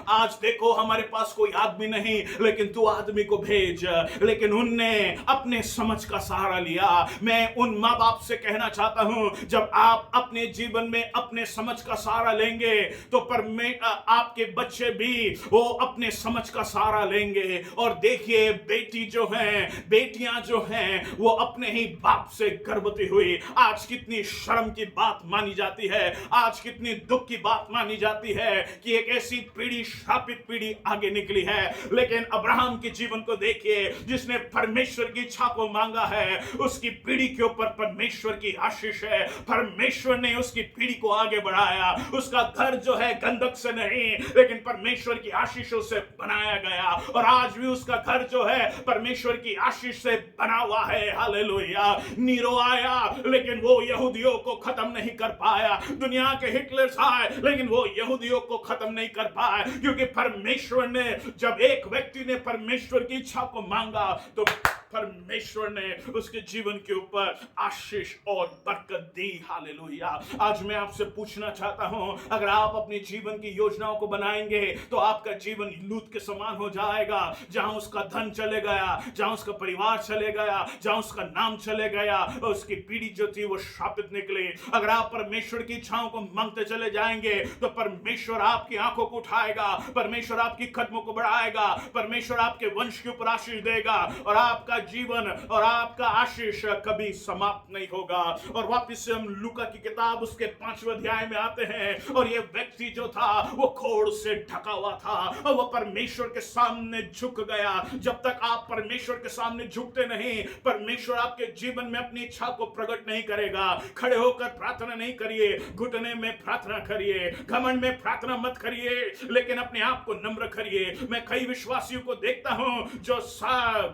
आज देखो हमारे पास कोई आदमी नहीं, लेकिन तू आदमी को भेज। लेकिन उनने अपने समझ का सहारा लिया। मैं उन माँ बाप से कहना चाहता हूं, जब आप अपने जीवन में अपने समझ का सहारा लेंगे तो आपके बच्चे भी वो अपने समझ का सहारा लेंगे। और देखिए, बेटी जो है, बेटियां जो हैं, वो अपने ही बाप से गर्भवती हुई। आज कितनी शर्म की बात मानी जाती है, आज कितनी दुख की बात मानी जाती है कि एक ऐसी पीढ़ी, श्रापित पीढ़ी आगे निकली है। लेकिन अब्राहम के जीवन को देखिए, जिसने परमेश्वर की इच्छा को मांगा है, उसकी पीढ़ी के ऊपर परमेश्वर की आशीष है। परमेश्वर ने उसकी पीढ़ी को आगे बढ़ाया। उसका घर जो है गंधक से नहीं, लेकिन परमेश्वर की आशीषों से बनाया गया। और आज भी उसका घर जो है परमेश्वर की आशीष से बना हुआ है। हालेलुया। नीरो आया, लेकिन वो यहूदियों को खत्म नहीं कर पाया। दुनिया के हिटलर्स आए, लेकिन वो यहूदियों को खत्म नहीं कर पाए, क्योंकि परमेश्वर ने, जब एक व्यक्ति ने परमेश्वर की इच्छा को मांगा, तो परमेश्वर ने उसके जीवन के ऊपर आशीष और बरकत दी। हालेलुया। आज मैं आपसे पूछना चाहता हूं, अगर आप अपने जीवन की योजनाओं को बनाएंगे तो आपका जीवन लूत के समान हो जाएगा। जहां उसका धन चले गया, जहां उसका परिवार चले गया, जहां उसका नाम चले गया, और उसकी पीढ़ी जो थी वो श्रापित निकली। अगर आप परमेश्वर की इच्छाओं को मांगते चले जाएंगे तो परमेश्वर आपकी आंखों को उठाएगा, परमेश्वर आपकी कदमों को बढ़ाएगा, परमेश्वर आपके वंश के ऊपर आशीष देगा, और आपका जीवन और आपका आशीष कभी समाप्त नहीं होगा। और वापस से हम लूका की किताब उसके 5वें अध्याय में आते हैं, और ये व्यक्ति जो था वो खोड़ से ढका हुआ था, और वो परमेश्वर के सामने झुक गया। जब तक आप परमेश्वर के सामने झुकते नहीं, परमेश्वर आपके जीवन में अपनी इच्छा को प्रकट नहीं करेगा। खड़े होकर प्रार्थना नहीं करिए, घुटने में प्रार्थना करिए, घमंड में प्रार्थना मत करिए, लेकिन अपने आप को नम्र करिए। मैं कई विश्वासियों को देखता हूं जो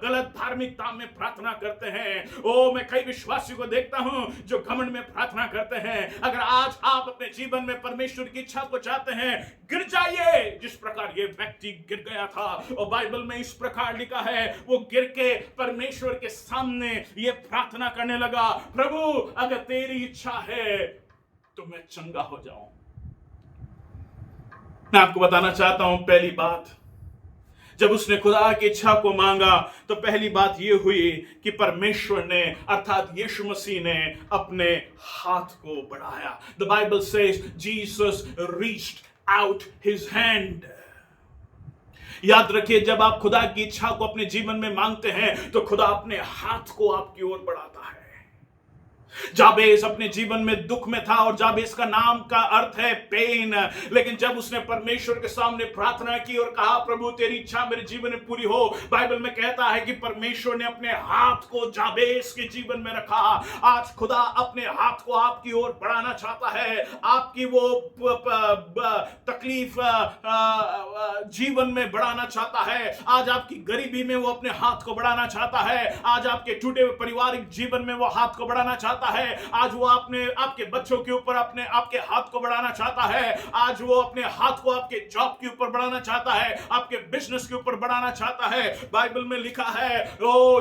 गलत धार्मिकता में प्रार्थना करते हैं। मैं कई विश्वासियों को देखता हूं जो घमंड में प्रार्थना करते हैं। अगर आज आप अपने जीवन में परमेश्वर की इच्छा को चाहते हैं, गिर जाइए जिस प्रकार ये व्यक्ति गिर गया था। और बाइबल में इस प्रकार लिखा है, वो गिर के परमेश्वर के सामने ये प्रार्थना करने लगा, प्रभु अगर तेरी इच्छा है तो मैं चंगा हो जाऊं। मैं आपको बताना चाहता हूं, पहली बात, जब उसने खुदा की इच्छा को मांगा तो पहली बात यह हुई कि परमेश्वर ने, अर्थात यीशु मसीह ने अपने हाथ को बढ़ाया। The Bible says Jesus reached out his hand. याद रखिए, जब आप खुदा की इच्छा को अपने जीवन में मांगते हैं तो खुदा अपने हाथ को आपकी ओर बढ़ाता है। जाबेज अपने जीवन में दुख में था, और जाबेज का नाम का अर्थ है पेन। लेकिन जब उसने परमेश्वर के सामने प्रार्थना की और कहा, प्रभु तेरी इच्छा मेरे जीवन में पूरी हो, बाइबल में कहता है कि परमेश्वर ने अपने हाथ को जाबेज के जीवन में रखा। आज खुदा अपने हाथ को आपकी ओर बढ़ाना चाहता है। आपकी वो तकलीफ जीवन में बढ़ाना चाहता है। आज आपकी गरीबी में वो अपने हाथ को बढ़ाना चाहता है। आज आपके टूटे हुए पारिवारिक जीवन में वो हाथ को बढ़ाना चाहता है। आज वो आपके बच्चों के ऊपर आपके हाथ को बढ़ाना चाहता है। आज वो अपने हाथ को आपके जॉब के ऊपर बढ़ाना चाहता है, आपके बिजनेस के ऊपर बढ़ाना चाहता है। बाइबल में लिखा है,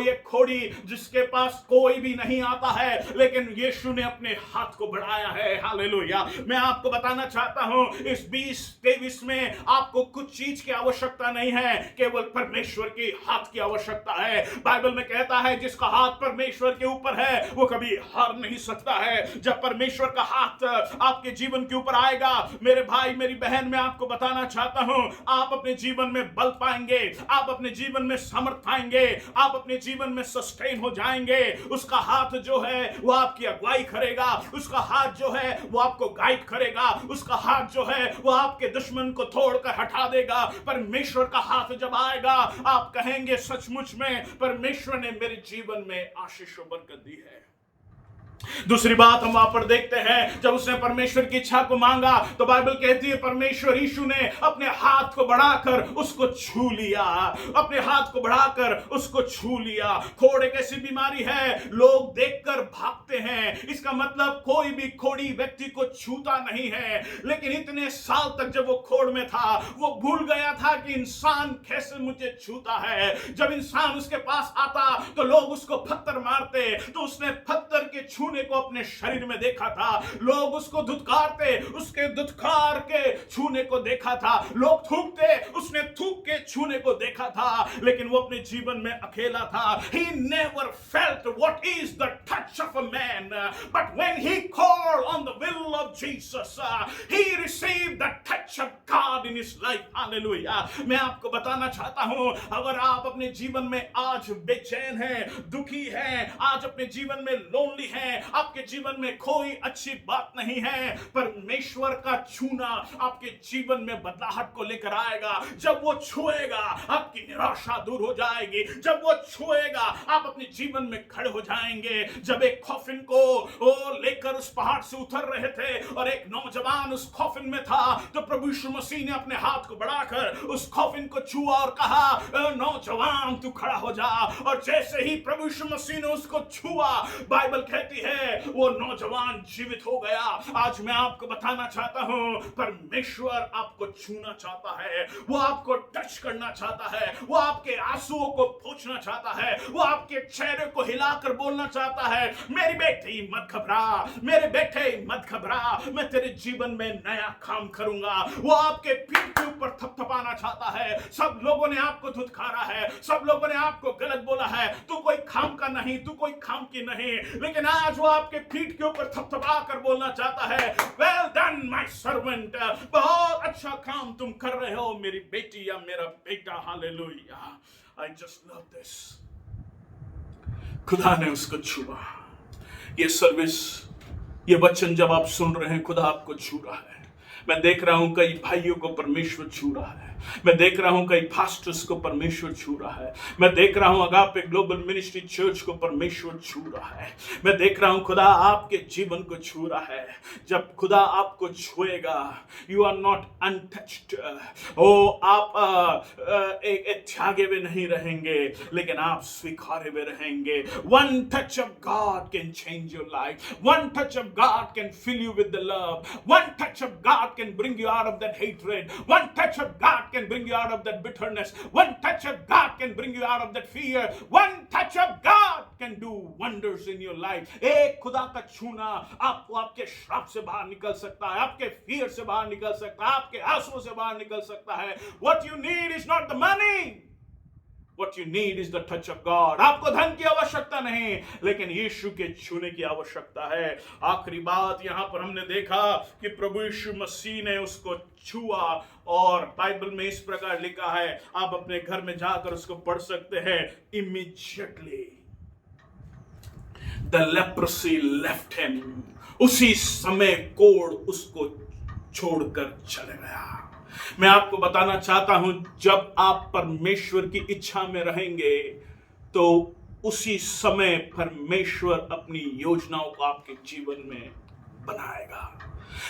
ये खोड़ी जिसके पास कोई भी नहीं आता है, लेकिन यीशु ने अपने हाथ को बढ़ाया है। हालेलुया। मैं आपको बताना चाहता हूं, इस 2023 में आपको कुछ चीज की आवश्यकता नहीं है, केवल परमेश्वर की हाथ की आवश्यकता है। बाइबल में कहता है, जिसका हाथ परमेश्वर के ऊपर है वो कभी हार मार नहीं सकता है। जब परमेश्वर का हाथ आपके जीवन के ऊपर आएगा, मेरे भाई मेरी बहन, मैं आपको बताना चाहता हूं, आप अपने जीवन में बल पाएंगे, आप अपने जीवन में सामर्थ पाएंगे, आप अपने जीवन में सस्टेन हो जाएंगे। उसका हाथ जो है वो आपकी अगुवाई करेगा, उसका हाथ जो है वो आपको गाइड करेगा, उसका हाथ जो है वो आपके दुश्मन को तोड़कर हटा देगा। परमेश्वर का हाथ जब आएगा, आप कहेंगे सचमुच में परमेश्वर ने मेरे जीवन में आशीष और बरकत दी है। दूसरी बात हम वहां पर देखते हैं, जब उसने परमेश्वर की इच्छा को मांगा तो बाइबल कहती है परमेश्वर यीशु ने अपने हाथ को बढ़ाकर उसको छू लिया, अपने हाथ को बढ़ाकर उसको छू लिया। खोड़ एक ऐसी बीमारी है, लोग देखकर भागते हैं, इसका मतलब कोई भी खोड़ी व्यक्ति को छूता नहीं है, लेकिन इतने साल तक जब वो खोड़ में था वो भूल गया था कि इंसान कैसे मुझे छूता है। जब इंसान उसके पास आता तो लोग उसको पत्थर मारते, तो उसने पत्थर के छूने को अपने शरीर में देखा था। लोग उसको धुतकारते, उसके धुतकार के छूने को देखा था। लोग थूकते, उसने थूक के छूने को देखा था, लेकिन वो अपने जीवन में अकेला था। He never felt what is the touch of a man, but when he called on the will of Jesus, he received the touch of God in his life. Hallelujah. मैं आपको बताना चाहता हूं, अगर आप अपने जीवन में आज बेचैन हैं, दुखी हैं, आज अपने जीवन में लोनली हैं, आपके जीवन में कोई अच्छी बात नहीं है, परमेश्वर का छूना आपके जीवन में बदलाहट को लेकर आएगा। जब वो छुएगा आपकी निराशा दूर हो जाएगी, जब वो छुएगा आप अपने जीवन में खड़े हो जाएंगे। जब एक कॉफिन को लेकर उस पहाड़ से उतर रहे थे और एक नौजवान उस कॉफिन में था, तो प्रभु यीशु मसीह ने अपने हाथ को बढ़ाकर उस कॉफिन को छुआ और कहा, नौजवान तू खड़ा हो जा। और जैसे ही प्रभु यीशु मसीह ने उसको छुआ, बाइबल कहती है वो नौजवान जीवित हो गया। आज मैं आपको बताना चाहता हूं, परमेश्वर आपको छूना चाहता है, वो आपको टच करना चाहता है, वो आपके आंसुओं को पोंछना चाहता है, वो आपके चेहरे को हिलाकर बोलना चाहता है, मेरी बेटी मत घबरा, मेरे बेटे मत घबरा, मैं तेरे जीवन में नया काम करूंगा। वो आपके पीठ के ऊपर थपथपाना चाहता है। सब लोगों ने आपको धुतकारा है, सब लोगों ने आपको गलत बोला है, तू कोई काम का नहीं, तू कोई काम की नहीं, लेकिन आज वो आपके पीठ के ऊपर थपथपा कर बोलना चाहता है, वेल डन माय सर्वेंट, बहुत अच्छा काम तुम कर रहे हो मेरी बेटी या मेरा बेटा। Hallelujah, I just love this. खुदा ने उसको छुआ। ये सर्विस, ये वचन जब आप सुन रहे हैं, खुदा आपको छू रहा है। मैं देख रहा हूं कई भाइयों को परमेश्वर छू रहा है, मैं देख रहा हूं कई पास्टर्स को परमेश्वर छू रहा है, मैं देख रहा हूं अगापे ग्लोबल मिनिस्ट्री चर्च को परमेश्वर छू रहा है, मैं देख रहा हूं खुदा आपके जीवन को छू रहा है। जब खुदा आपको छुएगा, यू आर नॉट अनटच्ड, आप एक त्यागे हुए नहीं रहेंगे, लेकिन आप स्वीकारे हुए रहेंगे। One touch of God can change your life, one touch of God can fill you with the love, one touch of God can bring you out of that hatred. One touch of God can bring you out of that bitterness. One touch of God can bring you out of that fear. One touch of God can do wonders in your life. एक खुदा का छूना आपको आपके श्राप से बाहर निकल सकता है, आपके fear से बाहर निकल सकता है, आपके आंसुओं से बाहर निकल सकता है। What you need is not the money. What you need is the touch of God. आपको धन की आवश्यकता नहीं, लेकिन यीशु के छूने की आवश्यकता है। आखिरी बात यहां पर हमने देखा कि प्रभु यीशु मसीह ने उसको छुआ, और बाइबल में इस प्रकार लिखा है, आप अपने घर में जाकर उसको पढ़ सकते हैं। Immediately the leprosy left him. उसी समय कोढ़ उसको छोड़कर चले गया। मैं आपको बताना चाहता हूं, जब आप परमेश्वर की इच्छा में रहेंगे तो उसी समय परमेश्वर अपनी योजनाओं को आपके जीवन में बनाएगा।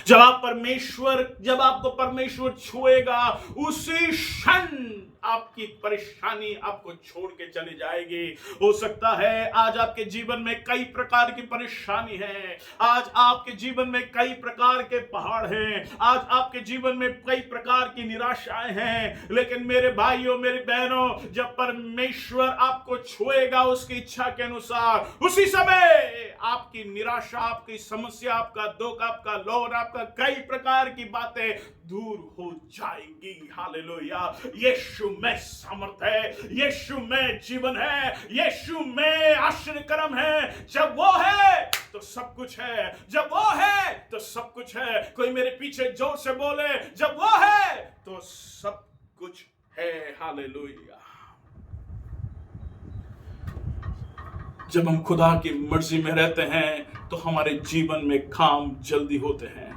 जब आपको परमेश्वर छुएगा, उसी क्षण आपकी परेशानी आपको छोड़ के चली जाएगी। हो सकता है आज आपके जीवन में कई प्रकार की परेशानी है, आज आपके जीवन में कई प्रकार के पहाड़ हैं, आज आपके जीवन में कई प्रकार की निराशाएं हैं, लेकिन मेरे भाइयों मेरी बहनों, जब परमेश्वर आपको छुएगा उसकी इच्छा के अनुसार, उसी समय आपकी निराशा, आपकी समस्या, आपका दुख, आपका लोन, और आपका कई प्रकार की बातें दूर हो जाएगी। हालेलुया। यीशु में सामर्थ है, यीशु में जीवन है, यीशु में आश्चर्य कर्म है। जब वो है तो सब कुछ है, जब वो है तो सब कुछ है। कोई मेरे पीछे जोर से बोले, जब वो है तो सब कुछ है। हालेलुया। जब हम खुदा की मर्जी में रहते हैं तो हमारे जीवन में काम जल्दी होते हैं।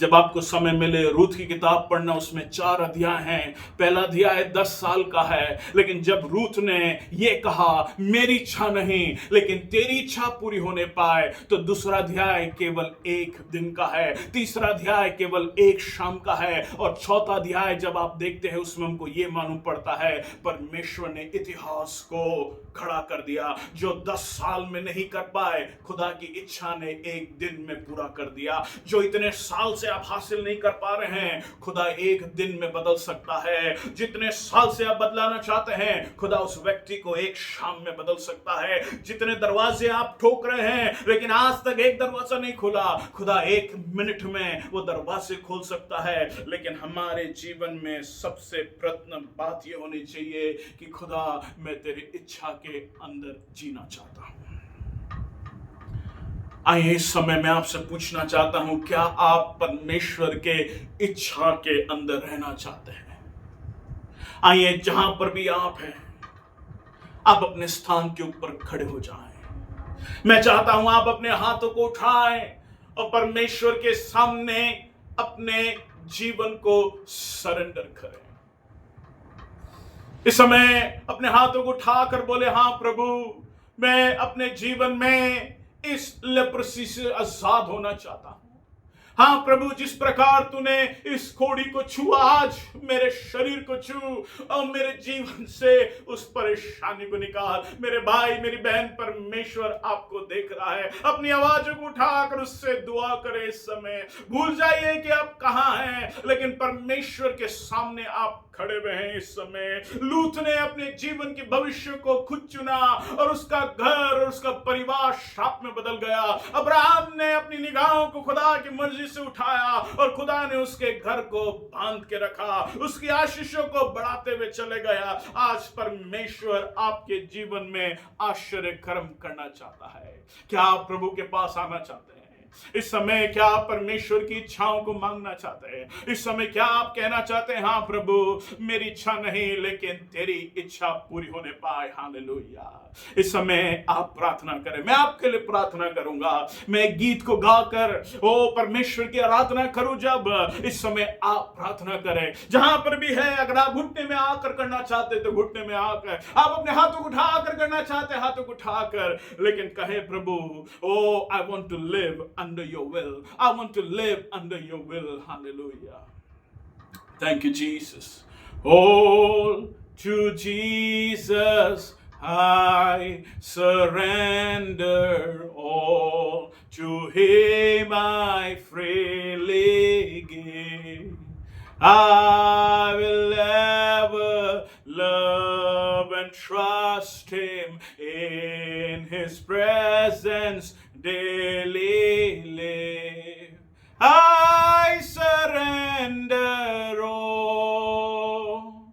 जब आपको समय मिले रूथ की किताब पढ़ना, उसमें 4 अध्याय हैं। पहला अध्याय 10 साल का है, लेकिन जब रूथ ने ये कहा मेरी इच्छा नहीं लेकिन तेरी इच्छा पूरी होने पाए, तो दूसरा अध्याय केवल 1 दिन का है, तीसरा अध्याय केवल 1 शाम का है, और चौथा अध्याय जब आप देखते हैं उसमें हमको ये मालूम पड़ता है परमेश्वर ने इतिहास को खड़ा कर दिया। जो 10 साल में नहीं कर पाए, खुदा की इच्छा ने 1 दिन में पूरा कर दिया। जो इतने साल से आप हासिल नहीं कर पा रहे हैं, खुदा 1 दिन में बदल सकता है। जितने साल से आप बदलाना चाहते हैं, खुदा उस व्यक्ति को 1 शाम में बदल सकता है। जितने दरवाजे आप ठोक रहे हैं लेकिन आज तक एक दरवाजा नहीं खुला, खुदा 1 मिनट में वो दरवाजे खोल सकता है। लेकिन हमारे जीवन में सबसे प्रथम बात ये होनी चाहिए कि खुदा मैं तेरी इच्छा के अंदर जीना चाहता हूं। आइए इस समय मैं आपसे पूछना चाहता हूं, क्या आप परमेश्वर के इच्छा के अंदर रहना चाहते हैं? आइए जहां पर भी आप हैं, आप अपने स्थान के ऊपर खड़े हो जाएं। मैं चाहता हूं आप अपने हाथों को उठाएं और परमेश्वर के सामने अपने जीवन को सरेंडर करें। इस समय अपने हाथों को उठाकर बोले, हाँ प्रभु, मैं अपने जीवन में इस लेप्रोसी से आजाद होना चाहता हूं। हाँ प्रभु, जिस प्रकार तूने इस कोढ़ी को छुआ, आज मेरे शरीर को छू और मेरे जीवन से उस परेशानी को निकाल। मेरे भाई मेरी बहन, परमेश्वर आपको देख रहा है। अपनी आवाजों को उठाकर उससे दुआ करें। इस समय भूल जाइए कि आप कहां हैं, लेकिन परमेश्वर के सामने आप खड़े हुए हैं। इस समय लूत ने अपने जीवन के भविष्य को खुद चुना और उसका घर और उसका परिवार श्राप में बदल गया। अब्राहम ने अपनी निगाहों को खुदा की मर्जी से उठाया और खुदा ने उसके घर को बांध के रखा, उसकी आशीषों को बढ़ाते हुए चले गया। आज परमेश्वर आपके जीवन में आश्चर्य कर्म करना चाहता है। क्या आप प्रभु के पास आना चाहते हैं? इस समय क्या आप परमेश्वर की इच्छाओं को मांगना चाहते हैं? इस समय क्या आप कहना चाहते हैं, हाँ प्रभु, मेरी इच्छा नहीं लेकिन तेरी इच्छा पूरी होने पाए। हालेलुया। इस समय आप प्रार्थना करें, मैं आपके लिए प्रार्थना करूंगा। मैं गीत को गाकर ओ परमेश्वर की आराधना करूं। जब इस समय आप प्रार्थना करें, जहां पर भी है, अगर आप घुटने में आकर करना चाहते तो घुटने में आकर, आप अपने हाथों को उठाकर करना चाहते हाथों को उठाकर, लेकिन कहे प्रभु, oh I want to live under your will. I want to live under your will. Hallelujah. Thank you, Jesus. All to Jesus I surrender. All to Him I freely give. I will ever love and trust Him, in His presence daily live. I surrender all.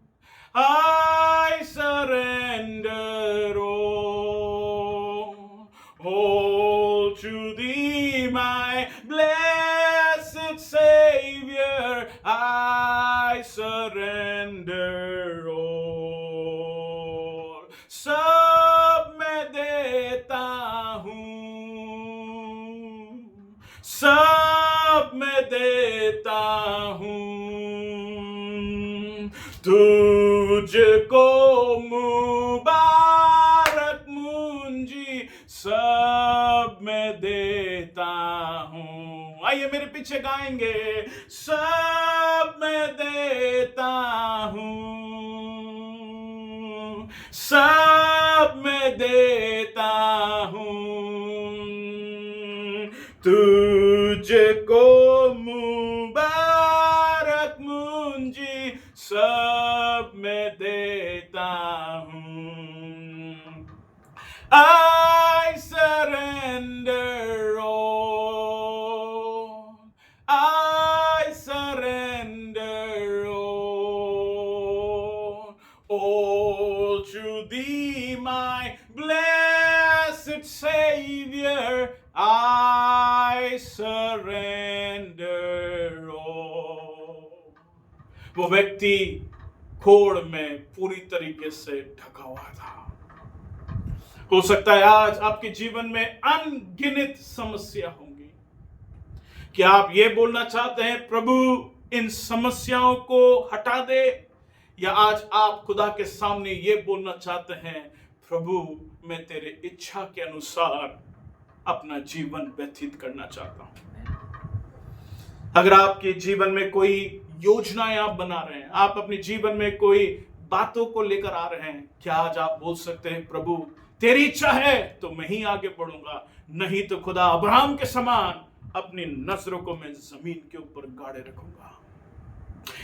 I surrender all to Thee, my blessed Savior. I surrender all. सब मैं देता हूँ, सब मैं देता हूँ, तुझको मुबारक मुंजी सब मैं देता हूँ। आइए मेरे पीछे गाएंगे, सब मैं देता हूँ, सब मैं देता हूँ, तुझको मुबारक मुंजी सब मैं देता हूँ। I surrender all. I surrender all. वो व्यक्ति खोड़ में पूरी तरीके से ढका हुआ था। हो सकता है आज आपके जीवन में अनगिनत समस्या होंगी। क्या आप ये बोलना चाहते हैं प्रभु इन समस्याओं को हटा दे, या आज आप खुदा के सामने ये बोलना चाहते हैं प्रभु मैं तेरे इच्छा के अनुसार अपना जीवन व्यतीत करना चाहता हूं। अगर आपके जीवन में कोई योजनाएं आप बना रहे हैं, आप अपने जीवन में कोई बातों को लेकर आ रहे हैं, क्या आज आप बोल सकते हैं प्रभु तेरी इच्छा है तो मैं ही आगे बढ़ूंगा, नहीं तो खुदा अब्राहम के समान अपनी नजरों को मैं जमीन के ऊपर गाड़े रखूंगा।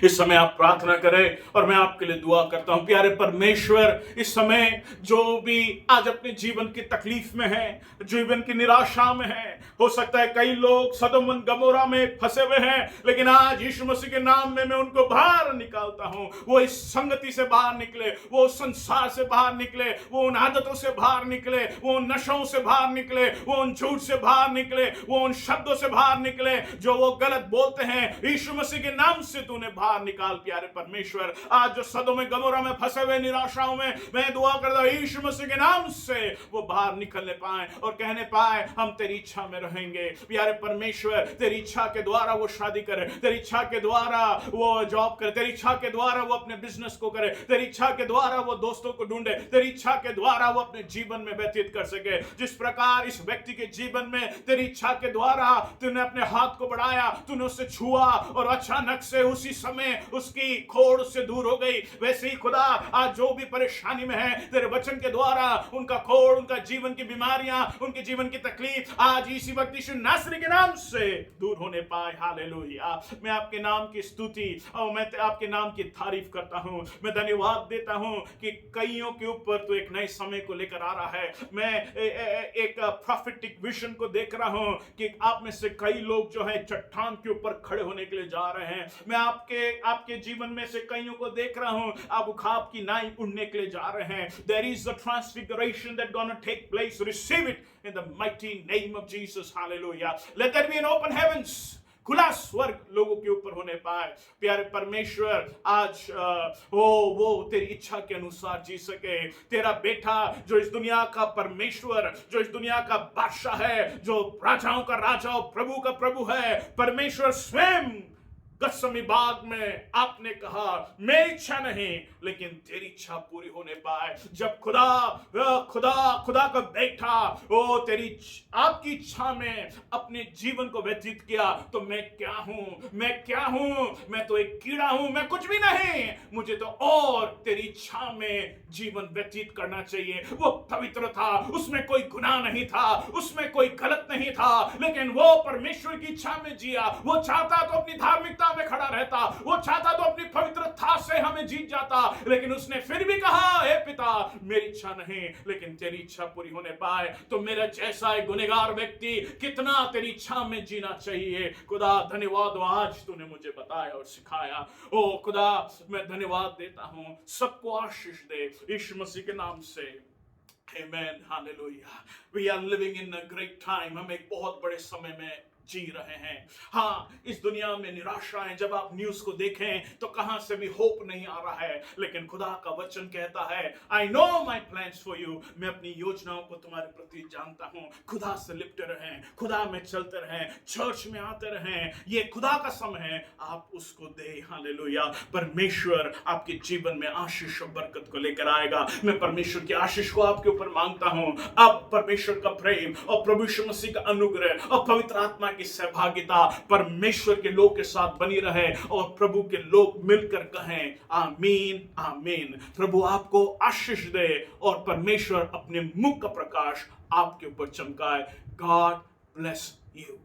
इस समय आप प्रार्थना करें और मैं आपके लिए दुआ करता हूं। प्यारे परमेश्वर, इस समय जो भी आज अपने जीवन की तकलीफ में है, जीवन की निराशा में है, हो सकता है कई लोग सदोम और गमोरा में फंसे हुए हैं, लेकिन आज यीशु मसीह के नाम में मैं उनको बाहर निकालता हूं। वो इस संगति से बाहर निकले, वो संसार से बाहर निकले, वो उन आदतों से बाहर निकले, वो उन नशों से बाहर निकले, वो उन झूठ से बाहर निकले, वो उन शब्दों से बाहर निकले जो वो गलत बोलते हैं। यीशु मसीह के नाम से तूने बाहर निकाल। प्यारे परमेश्वर, आज जो सदोम में गमोरा में फंसे हुए निराशाओं में मैं दुआ करता हूं यीशु मसीह के नाम से वो बाहर निकलने पाए और कहने पाए हम तेरी इच्छा में रहेंगे। प्यारे परमेश्वर, तेरी इच्छा के द्वारा वो शादी करे, तेरी इच्छा के द्वारा वो जॉब करे, तेरी इच्छा के द्वारा वो अपने बिजनेस को करे, तेरी इच्छा के द्वारा वो दोस्तों को ढूंढे, तेरी इच्छा के द्वारा वो अपने जीवन में व्यतीत कर सके। जिस प्रकार इस व्यक्ति के जीवन में तेरी इच्छा के द्वारा तूने अपने हाथ को बढ़ाया, तूने उससे छुआ और अचानक से उसी समय उसकी खोड़ उससे दूर हो गई, वैसे ही खुदा आज जो भी परेशानी में है तेरे वचन के द्वारा उनका खोड़, उनका जीवन की बीमारियां, उनके जीवन की तकलीफ आज इसी वक्त यीशु नासरी के नाम से दूर होने पाए। हालेलुया। मैं आपके नाम की स्तुति और मैं आपके नाम की तारीफ करता हूं। मैं धन्यवाद देता हूं कि कईयों के ऊपर तो एक नए समय को लेकर आ रहा है। मैं एक प्रॉफिटिक विजन को देख रहा हूं कि आप में से कई लोग जो है चट्टान के ऊपर खड़े होने के लिए जा रहे हैं। मैं आपके जीवन में से कईयों को देख रहा हूं, आप उखाब की नाई उड़ने के लिए जा रहे हैं। There is a transfiguration that gonna take place. Receive it in the mighty name of Jesus. Hallelujah. Let there be an open heavens. खुला स्वर्ग लोगों के ऊपर होने पाए। प्यारे परमेश्वर, आज वो तेरी इच्छा के अनुसार जी सके। तेरा बेटा जो इस दुनिया का परमेश्वर, जो इस दुनिया का बादशाह है, जो राजाओं का राजा और प्रभु का प्रभु है, परमेश्वर स्वयं गत्समनी बाग में आपने कहा मेरी इच्छा नहीं लेकिन तेरी इच्छा पूरी होने पाए। जब खुदा का बेटा ओ तेरी आपकी इच्छा में अपने जीवन को व्यतीत किया तो मैं क्या हूं? मैं तो एक कीड़ा हूं, मैं कुछ भी नहीं। मुझे तो और तेरी इच्छा में जीवन व्यतीत करना चाहिए। वो पवित्र था, उसमें कोई गुनाह नहीं था, उसमें कोई गलत नहीं था, लेकिन वो परमेश्वर की इच्छा में जिया। वो चाहता तो अपनी धार्मिकता में खड़ा रहता, वो चाहता तो अपनी पवित्रता से हमें जीत जाता, लेकिन उसने फिर भी कहा हे पिता मेरी इच्छा नहीं लेकिन तेरी इच्छा पूरी होने पाए। तो मेरा जैसा एक गुनहगार व्यक्ति कितना तेरी इच्छा में जीना चाहिए। खुदा धन्यवाद, आज तूने मुझे बताया और सिखाया। ओ खुदा मैं धन्यवाद देता हूं। सबको आशीष दे यीशु मसीह के नाम से। Amen. Hallelujah. We are living in a great time. हम एक बहुत बड़े समय में जी रहे हैं। हाँ, इस दुनिया में निराशाएं, जब आप न्यूज को देखें तो कहां से भी होप नहीं आ रहा है, लेकिन खुदा का वचन कहता है I know my plans for you. मैं अपनी योजनाओं को तुम्हारे प्रति जानता हूं। खुदा से लिपटे रहें, खुदा में चलते रहें, चर्च में आते रहें। ये खुदा का समय है, आप उसको दे। हालेलुया। परमेश्वर आपके जीवन में आशीष और बरकत को लेकर आएगा। मैं परमेश्वर की आशीष को आपके ऊपर मांगता हूं। अब परमेश्वर का प्रेम और प्रभु यीशु मसीह का अनुग्रह और पवित्र आत्मा की सहभागिता परमेश्वर के लोग के साथ बनी रहे और प्रभु के लोग मिलकर कहें आमीन आमीन। प्रभु आपको आशीष दे और परमेश्वर अपने मुख का प्रकाश आपके ऊपर चमकाए। God bless you.